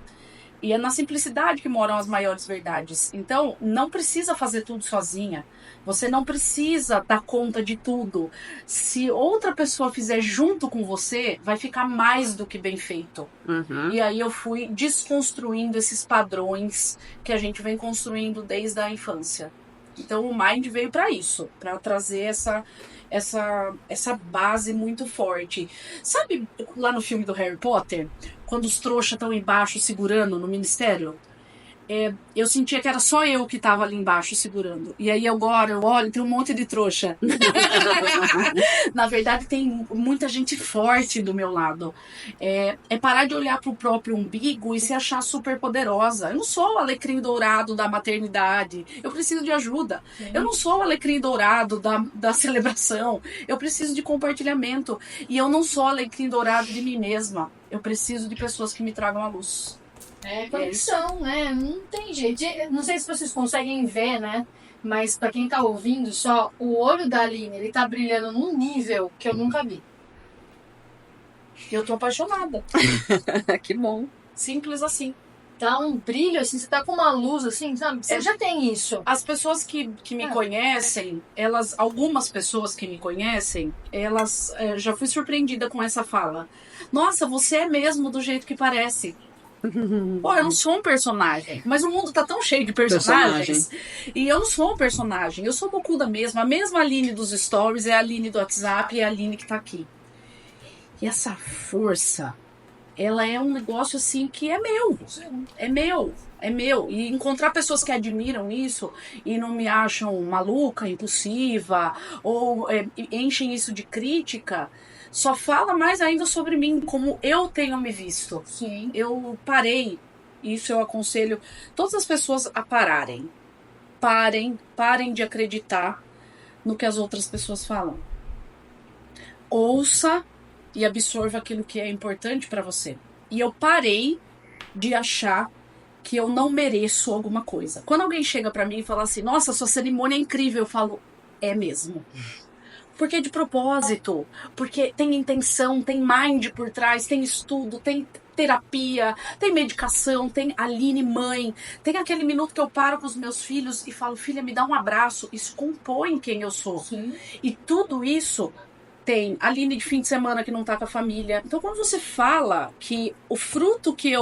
E é na simplicidade que moram as maiores verdades. Então, não precisa fazer tudo sozinha. Você não precisa dar conta de tudo. Se outra pessoa fizer junto com você, vai ficar mais do que bem feito. E aí eu fui desconstruindo esses padrões que a gente vem construindo desde a infância. Então o Mind veio para isso, para trazer essa base muito forte. Sabe lá no filme do Harry Potter, quando os trouxas estão embaixo segurando no ministério? Eu sentia que era só eu que estava ali embaixo segurando. E aí agora eu olho, tem um monte de trouxa. Na verdade, tem muita gente forte do meu lado. É parar de olhar para o próprio umbigo e se achar super poderosa. Eu não sou o alecrim dourado da maternidade. Eu preciso de ajuda. Eu não sou o alecrim dourado da celebração. Eu preciso de compartilhamento. E eu não sou o alecrim dourado de mim mesma. Eu preciso de pessoas que me tragam a luz. Conexão, né? Não tem jeito. Não sei se vocês conseguem ver, né? Mas pra quem tá ouvindo só, o olho da Aline, ele tá brilhando num nível que eu nunca vi. Eu tô apaixonada. Que bom. Simples assim. Tá um brilho, assim, você tá com uma luz, assim, sabe? Você já tem isso. As pessoas que me conhecem, algumas pessoas que me conhecem, já fui surpreendida com essa fala. Nossa, você é mesmo do jeito que parece. Pô, eu não sou um personagem, mas o mundo tá tão cheio de personagens. E eu não sou um personagem, eu sou bocuda mesmo. A mesma Aline dos stories é a Aline do WhatsApp e é a Aline que tá aqui. E essa força, ela é um negócio assim que é meu. É meu. É meu. E encontrar pessoas que admiram isso e não me acham maluca, impulsiva, ou enchem isso de crítica, só fala mais ainda sobre mim, como eu tenho me visto. Sim. Eu parei, isso eu aconselho todas as pessoas a pararem. Parem de acreditar no que as outras pessoas falam. Ouça e absorva aquilo que é importante para você. E eu parei de achar que eu não mereço alguma coisa. Quando alguém chega para mim e fala assim, nossa, sua cerimônia é incrível, eu falo, é mesmo. Porque é de propósito, porque tem intenção, tem mind por trás, tem estudo, tem terapia, tem medicação, tem Aline mãe, tem aquele minuto que eu paro com os meus filhos e falo, filha, me dá um abraço, isso compõe quem eu sou. Sim. E tudo isso tem Aline de fim de semana que não tá com a família. Então quando você fala que o fruto que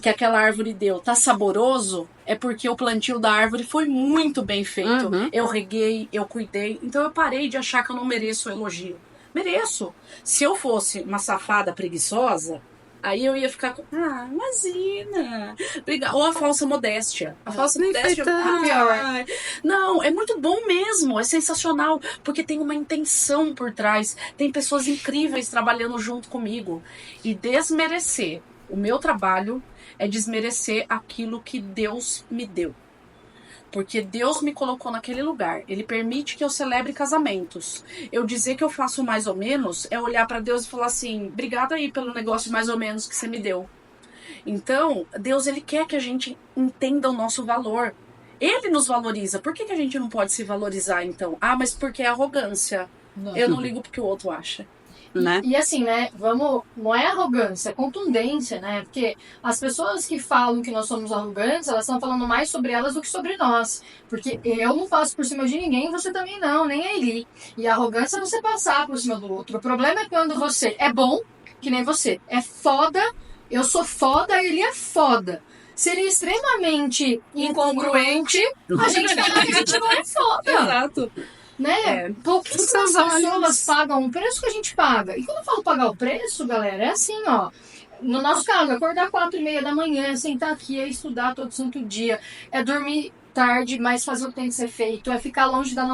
aquela árvore deu tá saboroso, é porque o plantio da árvore foi muito bem feito. Eu reguei, eu cuidei. Então eu parei de achar que eu não mereço o elogio. Mereço. Se eu fosse uma safada preguiçosa, aí eu ia ficar com, imagina. Ou a falsa modéstia. A falsa modéstia. Não, é muito bom mesmo. É sensacional. Porque tem uma intenção por trás. Tem pessoas incríveis trabalhando junto comigo. E desmerecer o meu trabalho é desmerecer aquilo que Deus me deu. Porque Deus me colocou naquele lugar. Ele permite que eu celebre casamentos. Eu dizer que eu faço mais ou menos é olhar para Deus e falar assim, obrigada aí pelo negócio mais ou menos que você me deu. Então, Deus, ele quer que a gente entenda o nosso valor. Ele nos valoriza. Por que a gente não pode se valorizar, então? Mas porque é arrogância. Não. Eu não ligo porque o outro acha. Né? E assim, né, não é arrogância, é contundência, né, porque as pessoas que falam que nós somos arrogantes, elas estão falando mais sobre elas do que sobre nós, porque eu não passo por cima de ninguém, você também não, nem a Eli, e a arrogância é você passar por cima do outro. O problema é quando você é bom, que nem você, é foda, eu sou foda, ele é foda. Se ele é extremamente incongruente, a gente fala que a gente não é foda. Exato. Né? Pouquíssimas pessoas pagam o preço que a gente paga. E quando eu falo pagar o preço, galera, é assim, ó. No nosso caso, acordar 4:30 da manhã, sentar aqui, é estudar todo santo dia, é dormir tarde, mas fazer o que tem que ser feito. É ficar longe da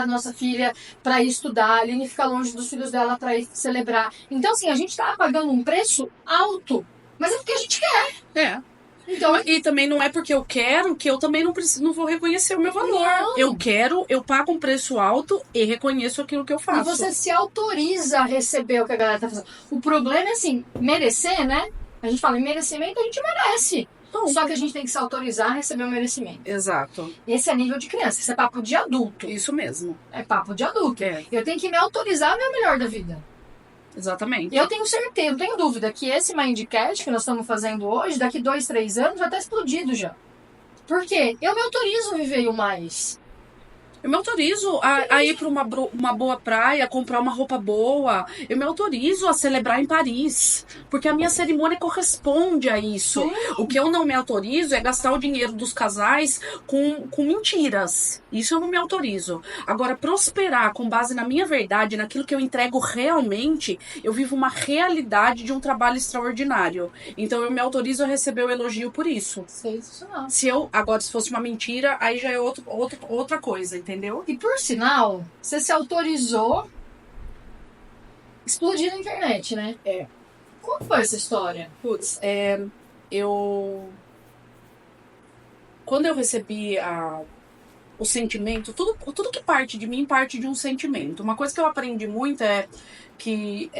nossa filha para ir estudar, a Aline ficar longe dos filhos dela para ir celebrar. Então, assim, a gente tá pagando um preço alto, mas é porque a gente quer. É. Então, E também não é porque eu quero que eu também não vou reconhecer o meu valor. Não. Eu quero, eu pago um preço alto e reconheço aquilo que eu e faço. você se autoriza a receber o que a galera tá fazendo. O problema é assim, merecer, né? A gente fala em merecimento, a gente merece. Bom. Só que a gente tem que se autorizar a receber o merecimento. Exato. Esse é nível de criança, esse é papo de adulto. Isso mesmo. É papo de adulto. É. Eu tenho que me autorizar a ver o melhor da vida. Exatamente. Eu tenho certeza, não tenho dúvida que esse Mindcast que nós estamos fazendo hoje, daqui 2, 3 anos, vai estar explodido já. Por quê? Eu me autorizo a viver o mais. Eu me autorizo a ir para uma boa praia, comprar uma roupa boa. Eu me autorizo a celebrar em Paris. Porque a minha cerimônia corresponde a isso. Sim. O que eu não me autorizo é gastar o dinheiro dos casais com mentiras. Isso eu não me autorizo. Agora, prosperar com base na minha verdade, naquilo que eu entrego realmente, eu vivo uma realidade de um trabalho extraordinário. Então eu me autorizo a receber o elogio por isso. Sensacional. Se fosse uma mentira, aí já é outra coisa, entendeu? E por sinal, você se autorizou explodir na internet, né? É. Como foi essa história? Putz, quando eu recebi o sentimento, tudo que parte de mim parte de um sentimento. Uma coisa que eu aprendi muito é que,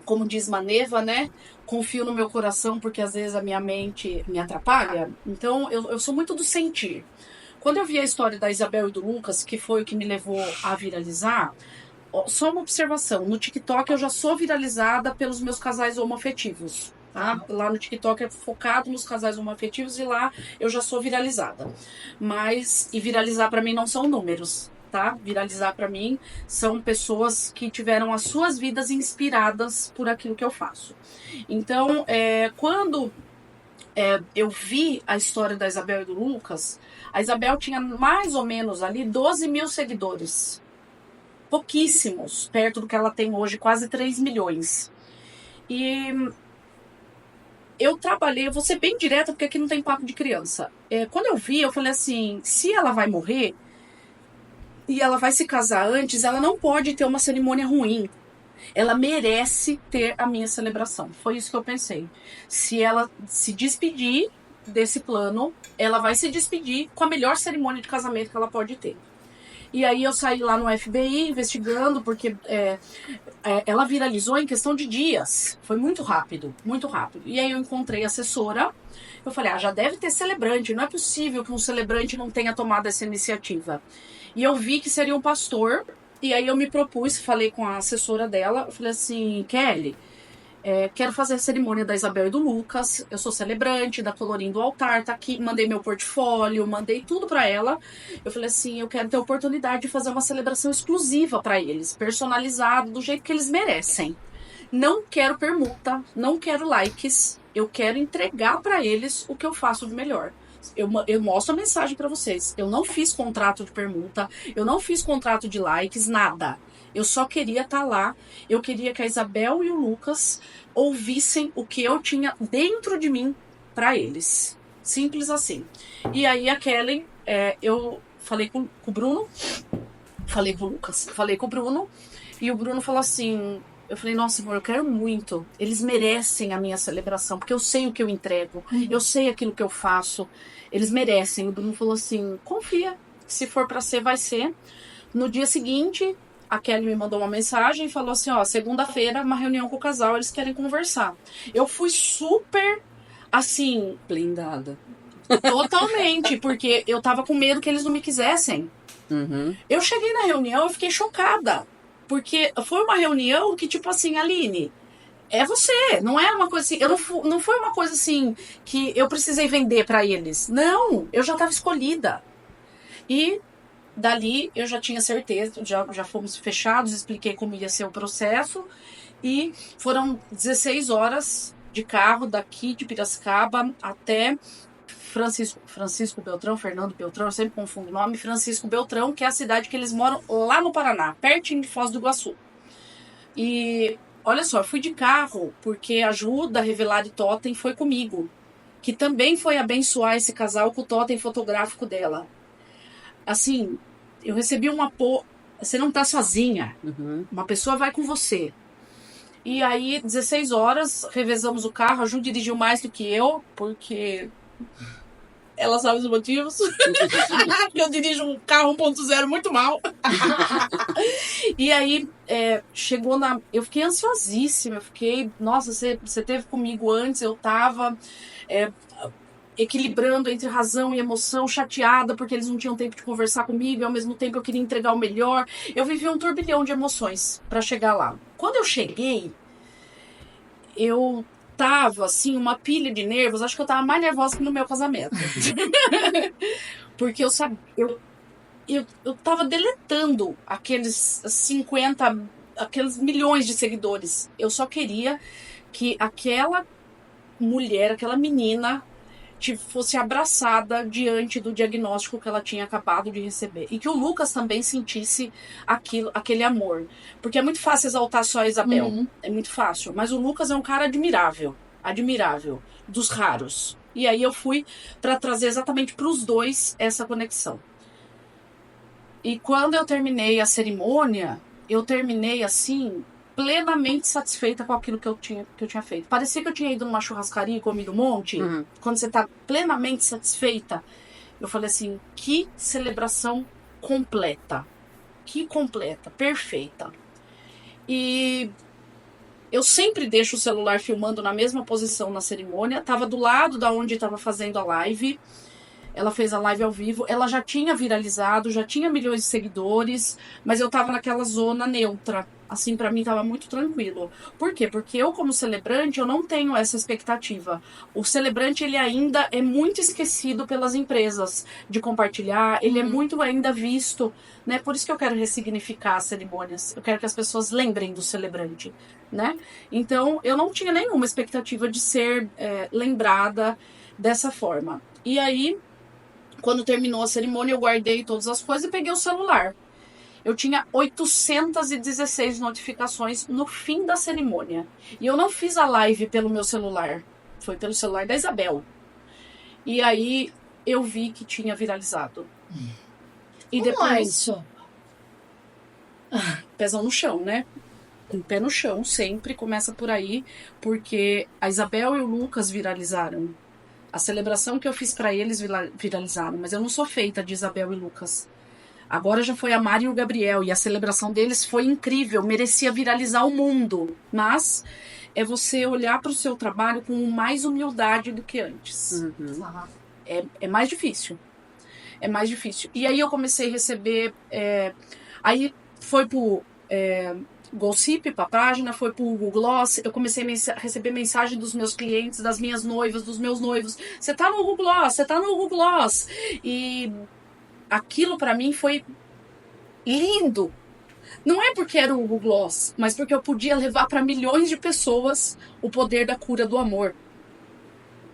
como diz Maneva, né? Confio no meu coração porque às vezes a minha mente me atrapalha. Então eu sou muito do sentir. Quando eu vi a história da Isabel e do Lucas, que foi o que me levou a viralizar, só uma observação, no TikTok eu já sou viralizada pelos meus casais homoafetivos. Tá? Lá no TikTok é focado nos casais homoafetivos e lá eu já sou viralizada. E viralizar pra mim não são números, tá? Viralizar pra mim são pessoas que tiveram as suas vidas inspiradas por aquilo que eu faço. Então, quando eu vi a história da Isabel e do Lucas, a Isabel tinha mais ou menos ali 12 mil seguidores. Pouquíssimos, perto do que ela tem hoje, quase 3 milhões. E eu vou ser bem direta, porque aqui não tem papo de criança. Quando eu vi, eu falei assim, se ela vai morrer e ela vai se casar antes, ela não pode ter uma cerimônia ruim. Ela merece ter a minha celebração. Foi isso que eu pensei. Se ela se despedir desse plano, ela vai se despedir com a melhor cerimônia de casamento que ela pode ter. E aí eu saí lá no FBI investigando, porque ela viralizou em questão de dias. Foi muito rápido, muito rápido. E aí eu encontrei a assessora. Eu falei, já deve ter celebrante. Não é possível que um celebrante não tenha tomado essa iniciativa. E eu vi que seria um pastor. E aí eu me propus, falei com a assessora dela. Eu falei assim, Kelly, quero fazer a cerimônia da Isabel e do Lucas. Eu sou celebrante da Colorindo Altar, tá aqui. Mandei meu portfólio, mandei tudo pra ela. Eu falei assim, eu quero ter a oportunidade de fazer uma celebração exclusiva pra eles, personalizada, do jeito que eles merecem. Não quero permuta, não quero likes. Eu quero entregar pra eles o que eu faço de melhor. Eu mostro a mensagem pra vocês. Eu não fiz contrato de permuta, eu não fiz contrato de likes, nada. Eu só queria estar lá. Eu queria que a Isabel e o Lucas ouvissem o que eu tinha dentro de mim para eles. Simples assim. E aí a Kelly, eu falei com o Bruno, falei com o Lucas, falei com o Bruno, e o Bruno falou assim, eu falei, nossa, amor, eu quero muito. Eles merecem a minha celebração, porque eu sei o que eu entrego, eu sei aquilo que eu faço. Eles merecem. O Bruno falou assim, confia, se for para ser, vai ser. No dia seguinte, a Kelly me mandou uma mensagem e falou assim, segunda-feira, uma reunião com o casal, eles querem conversar. Eu fui super, assim, blindada. Totalmente, porque eu tava com medo que eles não me quisessem. Uhum. Eu cheguei na reunião e fiquei chocada. Porque foi uma reunião que, tipo assim, Aline, é você, não é uma coisa assim, não foi uma coisa assim que eu precisei vender pra eles. Não, eu já tava escolhida. E dali eu já tinha certeza, já fomos fechados, expliquei como ia ser o processo. E foram 16 horas de carro daqui de Piracicaba até Fernando Beltrão, eu sempre confundo o nome, Francisco Beltrão, que é a cidade que eles moram lá no Paraná, pertinho de Foz do Iguaçu. E olha só, eu fui de carro porque a Ju da Revelare Totem foi comigo. que também foi abençoar esse casal com o totem fotográfico dela. Assim, eu recebi um apoio. Você não tá sozinha. Uma pessoa vai com você. E aí, 16 horas, revezamos o carro. A Ju dirigiu mais do que eu, porque ela sabe os motivos. Eu dirijo um carro 1.0 muito mal. E aí, chegou na... Eu fiquei ansiosíssima. Eu fiquei... Nossa, você esteve comigo antes, eu tava... equilibrando entre razão e emoção, chateada porque eles não tinham tempo de conversar comigo e ao mesmo tempo eu queria entregar o melhor. Eu vivi um turbilhão de emoções para chegar lá. Quando eu cheguei, eu tava assim, uma pilha de nervos. Acho que eu tava mais nervosa que no meu casamento. Porque eu sabia, eu tava deletando aqueles 50, aqueles milhões de seguidores. Eu só queria que aquela mulher, aquela menina fosse abraçada diante do diagnóstico que ela tinha acabado de receber. E que o Lucas também sentisse aquele amor. Porque é muito fácil exaltar só a Isabel. É muito fácil. Mas o Lucas é um cara admirável. Admirável. Dos raros. E aí eu fui para trazer exatamente para os dois essa conexão. E quando eu terminei a cerimônia, eu terminei assim... plenamente satisfeita com aquilo que eu tinha feito. Parecia que eu tinha ido numa churrascaria e comido um monte. Quando você tá plenamente satisfeita, eu falei assim, que celebração completa. Que completa, perfeita. E eu sempre deixo o celular filmando na mesma posição na cerimônia. Tava do lado da onde estava fazendo a live. Ela fez a live ao vivo. Ela já tinha viralizado, já tinha milhões de seguidores, mas eu tava naquela zona neutra. Assim, pra mim tava muito tranquilo. Por quê? Porque eu, como celebrante, eu não tenho essa expectativa. O celebrante, ele ainda é muito esquecido pelas empresas de compartilhar. Ele é muito ainda visto, né? Por isso que eu quero ressignificar as cerimônias. Eu quero que as pessoas lembrem do celebrante, né? Então, eu não tinha nenhuma expectativa de ser lembrada dessa forma. E aí, quando terminou a cerimônia, eu guardei todas as coisas e peguei o celular. Eu tinha 816 notificações no fim da cerimônia. E eu não fiz a live pelo meu celular. Foi pelo celular da Isabel. E aí eu vi que tinha viralizado. E Como depois... é isso? Pezão no chão, né? Um pé no chão, sempre. Começa por aí. Porque a Isabel e o Lucas viralizaram. A celebração que eu fiz pra eles viralizaram. Mas eu não sou feita de Isabel e Lucas. Agora já foi a Mari e o Gabriel. E a celebração deles foi incrível. Merecia viralizar o mundo. Mas é você olhar para o seu trabalho com mais humildade do que antes. É mais difícil. É mais difícil. E aí eu comecei a receber... aí foi pro Gossip, pra página, foi pro Google Gloss. Eu comecei a receber mensagem dos meus clientes, das minhas noivas, dos meus noivos. Você tá no Google Gloss, você tá no Google Gloss. E... aquilo pra mim foi lindo. Não é porque era o Google Gloss, mas porque eu podia levar para milhões de pessoas o poder da cura do amor.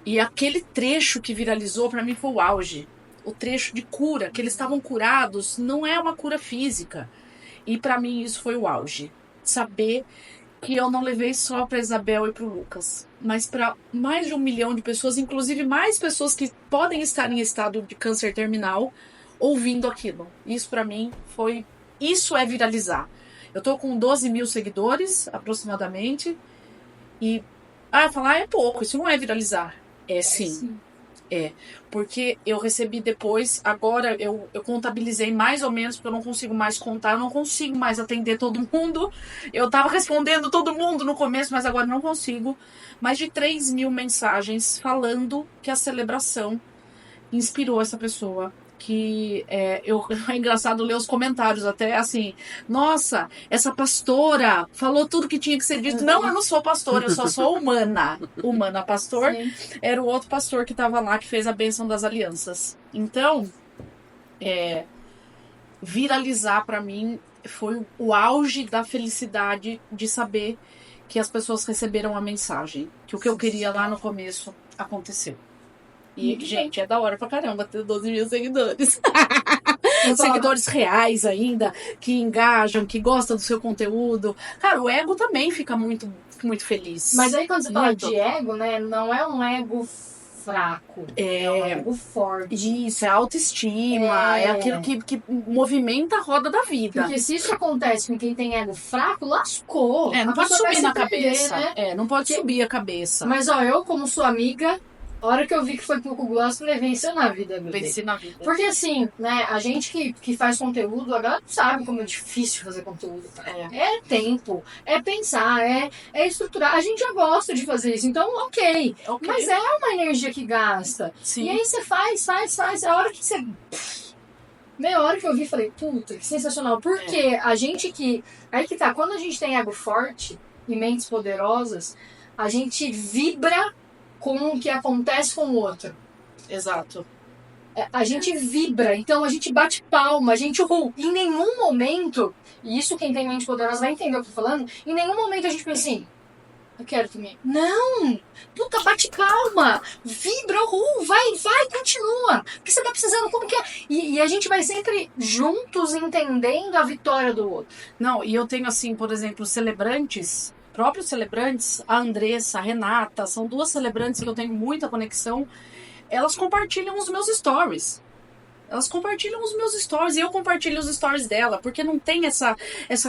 E aquele trecho que viralizou pra mim foi o auge. O trecho de cura, que eles estavam curados, não é uma cura física. E pra mim isso foi o auge. Saber que eu não levei só pra Isabel e pro Lucas, mas para mais de 1 milhão de pessoas, inclusive mais pessoas que podem estar em estado de câncer terminal, ouvindo aquilo. Isso pra mim foi... Isso é viralizar. Eu tô com 12 mil seguidores, aproximadamente. E... falar é pouco, isso não é viralizar. É sim. É. Porque eu recebi depois, agora eu contabilizei mais ou menos, porque eu não consigo mais contar, eu não consigo mais atender todo mundo. Eu tava respondendo todo mundo no começo, mas agora não consigo. Mais de 3 mil mensagens falando que a celebração inspirou essa pessoa. Que é engraçado ler os comentários até assim, nossa, essa pastora falou tudo que tinha que ser dito. Não, eu não sou pastora, eu só sou humana. Pastor era o outro pastor que estava lá, que fez a bênção das alianças. Então, viralizar para mim foi o auge da felicidade de saber que as pessoas receberam a mensagem, que o que eu queria lá no começo aconteceu. E, gente, é da hora pra caramba ter 12 mil seguidores. Seguidores reais ainda, que engajam, que gostam do seu conteúdo. Cara, o ego também fica muito, muito feliz. Mas aí quando você fala de ego, né? Não é um ego fraco. É um ego forte. Isso, é autoestima, é aquilo que movimenta a roda da vida. Porque se isso acontece com quem tem ego fraco, lascou. Não A pode pessoa vai subir se na cabeça. perder, né? Não pode subir a cabeça. Mas, ó, eu como sua amiga, a hora que eu vi que foi pouco gosto, eu venceu na vida, meu Deus. Venci na vida. Porque assim, né, a gente que faz conteúdo, agora sabe como é difícil fazer conteúdo. É tempo, é pensar, é estruturar. A gente já gosta de fazer isso, então ok. Mas é uma energia que gasta. Sim. E aí você faz. A hora que você... Meia hora que eu vi, falei, puta, que sensacional. Porque a gente que... Aí que tá, quando a gente tem ego forte e mentes poderosas, a gente vibra com o que acontece com o outro. Exato. A gente vibra, então a gente bate palma, a gente em nenhum momento, e isso quem tem mente poderosa vai entender o que eu tô falando, em nenhum momento a gente pensa assim, eu quero também. Não! Puta, bate palma! Vibra, vai, continua! Porque você tá precisando, como que é? E a gente vai sempre juntos entendendo a vitória do outro. Não, e eu tenho assim, por exemplo, próprios celebrantes, a Andressa, a Renata, são duas celebrantes que eu tenho muita conexão. Elas compartilham os meus stories. E eu compartilho os stories dela, porque não tem essa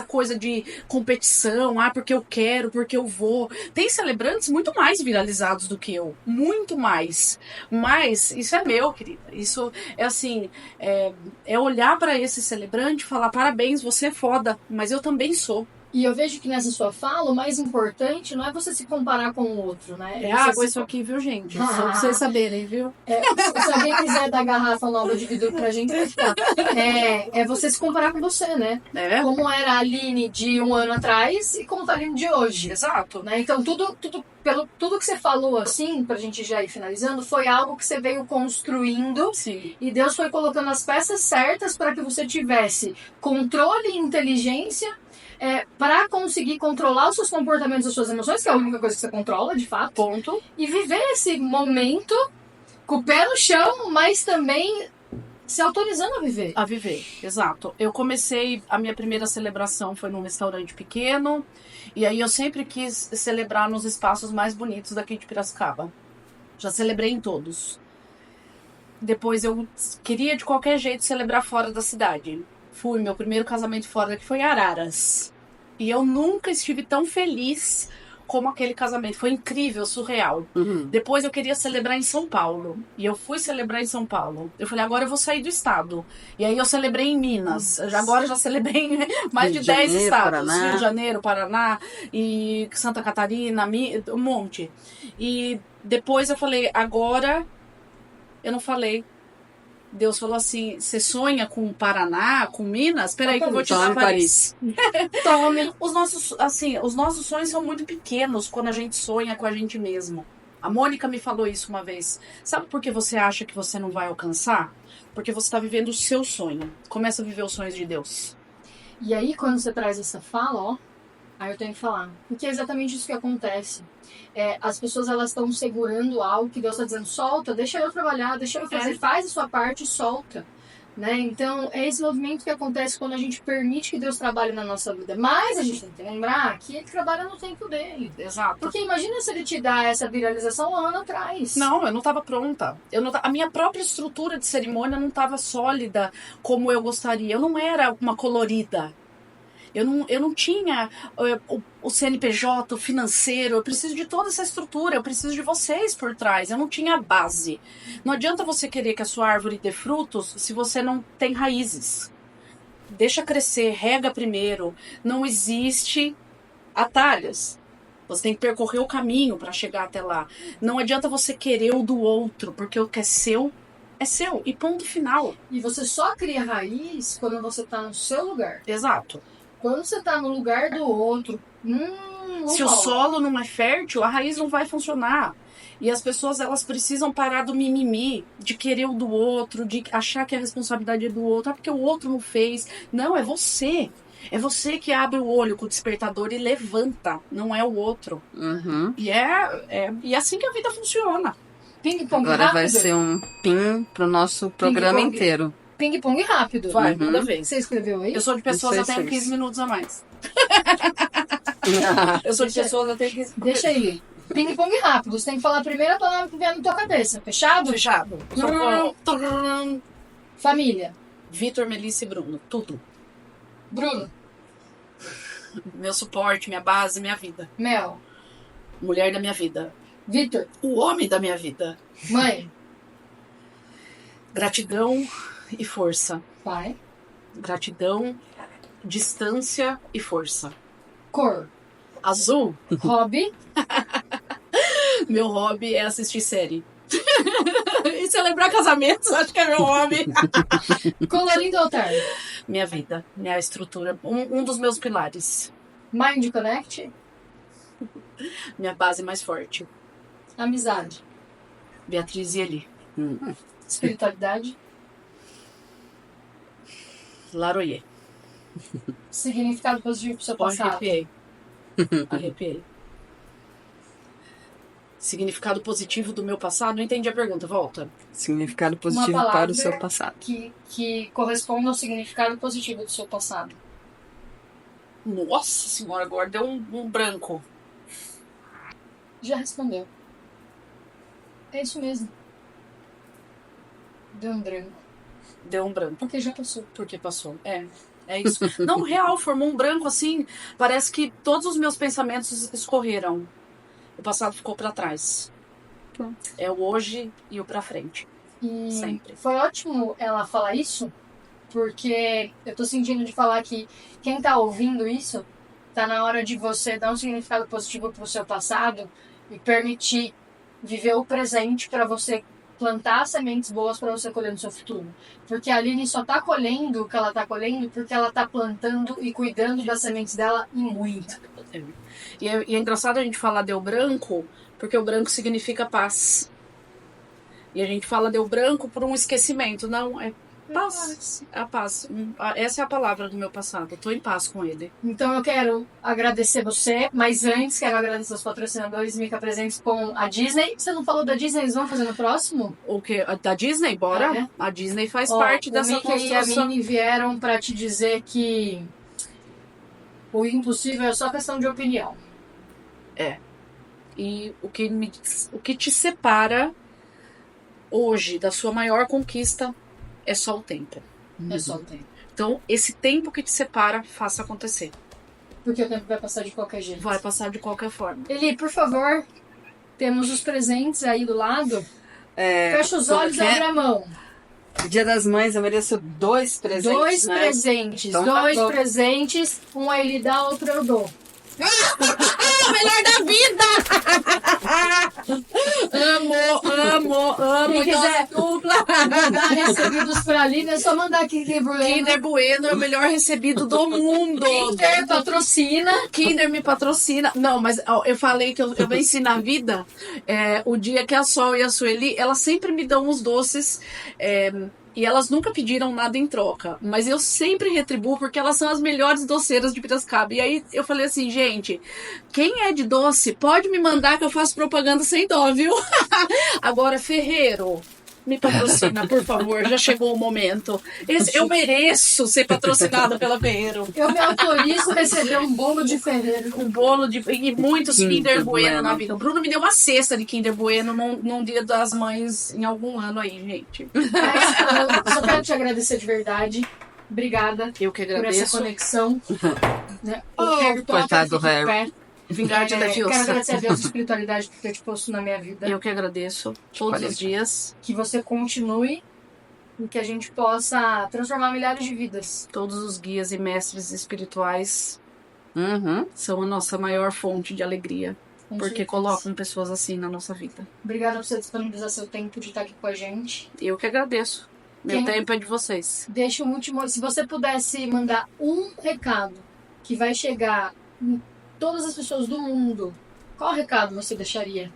coisa de competição, porque eu quero, porque eu vou. Tem celebrantes muito mais viralizados do que eu, muito mais. Mas isso é meu, querida. Isso é assim, é olhar para esse celebrante e falar, parabéns, você é foda, mas eu também sou. E eu vejo que nessa sua fala, o mais importante não é você se comparar com o outro, né? Isso aqui, viu, gente? Só pra vocês saberem, viu? Se alguém quiser dar garrafa nova de vidro pra gente, vai ficar. É você se comparar com você, né? Como era a Aline de um ano atrás e como tá a Aline de hoje. Exato. Né? Então, tudo que você falou, assim, pra gente já ir finalizando, foi algo que você veio construindo. Sim. E Deus foi colocando as peças certas para que você tivesse controle e inteligência para conseguir controlar os seus comportamentos, as suas emoções, que é a única coisa que você controla, de fato. Ponto. E viver esse momento com o pé no chão, mas também se autorizando a viver. A viver, exato. Eu comecei, a minha primeira celebração foi num restaurante pequeno, e aí eu sempre quis celebrar nos espaços mais bonitos daqui de Piracicaba. Já celebrei em todos. Depois eu queria de qualquer jeito celebrar fora da cidade. Meu primeiro casamento fora daqui foi em Araras. E eu nunca estive tão feliz como aquele casamento. Foi incrível, surreal. Uhum. Depois eu queria celebrar em São Paulo. E eu fui celebrar em São Paulo. Eu falei, agora eu vou sair do estado. E aí eu celebrei em Minas. Agora eu já celebrei em mais de 10 estados. Paraná. Rio de Janeiro, Paraná, e Santa Catarina, um monte. E depois eu falei, agora eu não falei. Deus falou assim, você sonha com o Paraná, com Minas? Peraí que eu vou te dar Paris. Tome. Os nossos sonhos são muito pequenos quando a gente sonha com a gente mesmo. A Mônica me falou isso uma vez. Sabe por que você acha que você não vai alcançar? Porque você está vivendo o seu sonho. Começa a viver os sonhos de Deus. E aí, quando você traz essa fala, aí eu tenho que falar. Porque é exatamente isso que acontece. As pessoas, elas estão segurando algo que Deus está dizendo, solta, deixa eu trabalhar, deixa eu fazer, faz a sua parte e solta. Né? Então, é esse movimento que acontece quando a gente permite que Deus trabalhe na nossa vida. Mas a gente tem que lembrar que Ele trabalha no tempo dele. Exato. Porque imagina se Ele te dá essa viralização um ano atrás. Não, eu não estava pronta. A minha própria estrutura de cerimônia não estava sólida como eu gostaria. Eu não era uma colorida. Eu não tinha o CNPJ, o financeiro. Eu preciso de toda essa estrutura. Eu preciso de vocês por trás. Eu não tinha base. Não adianta você querer que a sua árvore dê frutos se você não tem raízes. Deixa crescer, rega primeiro. Não existe atalhos. Você tem que percorrer o caminho para chegar até lá. Não adianta você querer o do outro, porque o que é seu, e ponto final. E você só cria raiz quando você tá no seu lugar. Exato. Quando você tá no lugar do outro, se o solo não é fértil, a raiz não vai funcionar. E as pessoas, elas precisam parar do mimimi, de querer o do outro, de achar que a responsabilidade é do outro, porque o outro não fez. Não, é você. É você que abre o olho com o despertador e levanta, não é o outro. Uhum. E é assim que a vida funciona. Ping-pong Agora rápido. vai ser um pin pro nosso programa inteiro. Ping-pong rápido. Vai, manda vez. Você escreveu aí? Eu sou de pessoas, eu tenho 15 minutos a mais. Eu sou de pessoas, eu tenho 15 Deixa aí. Ping-pong rápido. Você tem que falar a primeira palavra que vier na tua cabeça. Fechado? Fechado. Família. Vitor, Melissa e Bruno. Tudo. Bruno. Meu suporte, minha base, minha vida. Mel. Mulher da minha vida. Vitor. O homem da minha vida. Mãe. Gratidão e força. Pai. Gratidão, distância e força. Cor. Azul. Hobby. Meu hobby é assistir série. E celebrar casamentos, acho que é meu hobby. Colorindo altar. Minha vida, minha estrutura, um dos meus pilares. Mind Connect. Minha base mais forte. Amizade. Beatriz e Eli. Espiritualidade. Laroyer. Significado positivo pro seu passado. Arrepiei. Arrepiei. Significado positivo do meu passado? Não entendi a pergunta, volta. Significado Uma positivo palavra para o seu passado. que corresponde ao significado positivo do seu passado. Nossa senhora, agora deu um branco. Já respondeu. É isso mesmo. Deu um branco. Deu um branco. Porque já passou. Porque passou. É isso. Não, real, formou um branco assim. Parece que todos os meus pensamentos escorreram. O passado ficou pra trás. Pronto. É o hoje e o pra frente. E Sempre. foi ótimo ela falar isso, porque eu tô sentindo de falar que quem tá ouvindo isso, tá na hora de você dar um significado positivo pro seu passado e permitir viver o presente pra você plantar sementes boas pra você colher no seu futuro. Porque a Aline só tá colhendo o que ela tá colhendo porque ela tá plantando e cuidando das sementes dela e muito. E é engraçado a gente falar deu branco, porque o branco significa paz. E a gente fala deu branco por um esquecimento. Não, é paz. É a paz. Essa é a palavra do meu passado. Eu tô em paz com ele. Então eu quero agradecer você, mas antes quero agradecer os patrocinadores Mica Presentes com a Disney. Você não falou da Disney, eles vão fazer no próximo? O que? Da Disney? Bora? É. A Disney faz parte dessa O Mickey e a construção. Minnie vieram pra te dizer que o impossível é só questão de opinião. E o que te separa hoje da sua maior conquista é só o tempo. É só o tempo. Então, esse tempo que te separa, faça acontecer. Porque o tempo vai passar de qualquer jeito. Vai passar de qualquer forma. Eli, por favor, temos os presentes aí do lado. É, Fecha os olhos e quer- abre a mão. Dia das Mães, eu mereço 2 presentes. Dois né? presentes. Então tá dois bom. presentes. Um a ele dá, outro eu dou. Melhor da vida! amo. Quem quiser dupla. mandar recebidos pra Aline, é só mandar Kinder Bueno. Kinder Bueno é o melhor recebido do mundo. Kinder patrocina. Kinder me patrocina. Não, mas ó, eu falei que eu venci na vida. O dia que a Sol e a Sueli, elas sempre me dão uns doces. E elas nunca pediram nada em troca. Mas eu sempre retribuo porque elas são as melhores doceiras de Piracicaba. E aí eu falei assim, gente, quem é de doce, pode me mandar que eu faço propaganda sem dó, viu? Agora, Ferreiro, me patrocina, por favor. Já chegou o momento. Eu mereço ser patrocinada pela Ferreiro. Eu me autorizo a receber um bolo de Ferreiro. Um bolo e muitos Kinder Kinder Bueno Bueno. na vida. O Bruno me deu uma cesta de Kinder Bueno num dia das mães em algum ano aí, gente. Mas, eu só quero te agradecer de verdade. Obrigada Eu que por essa agradeço. conexão. Né? Oh, Eu quero coitado do Harry. Vingarde da Quero Fiosa. agradecer a Deus e a espiritualidade por ter te posto na minha vida. Eu que agradeço todos Valeu. os dias, Que você continue e que a gente possa transformar milhares de vidas. todos os guias e mestres espirituais Uhum. são a nossa maior fonte de alegria, Com porque certeza. colocam pessoas assim na nossa vida. Obrigada por você disponibilizar seu tempo de estar aqui com a gente. Eu que agradeço. Meu Quem- tempo é de vocês. Deixa um último. Se você pudesse mandar um recado que vai chegar em todas as pessoas do mundo, qual recado você deixaria?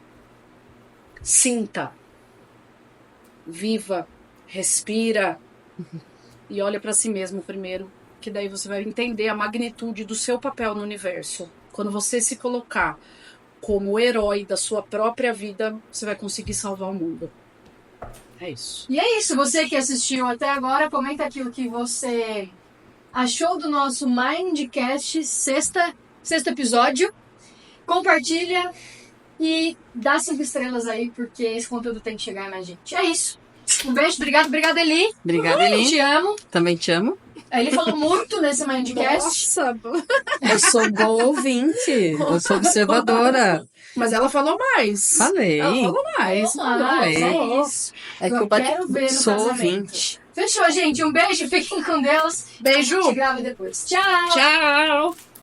Sinta. Viva. Respira. E olha pra si mesmo primeiro, que daí você vai entender a magnitude do seu papel no universo. Quando você se colocar como herói da sua própria vida, você vai conseguir salvar o mundo. É isso. E é isso, você que assistiu até agora, comenta aqui o que você achou do nosso Mindcast, sexto episódio. Compartilha E dá 5 estrelas aí, porque esse conteúdo tem que chegar a mais gente. É isso. Um beijo, obrigada, Eli. Obrigada, Eli. Te amo. Também te amo. A Eli falou muito nesse Mindcast. Nossa, Eu sou boa ouvinte. Eu sou observadora. mas ela falou mais. Falei. Ela falou mais. Falei. É isso. É que Eu eu quero ver no sou casamento. ouvinte. Fechou, gente. Um beijo, fiquem com Deus. Beijo. A gente grava depois. Tchau. Tchau.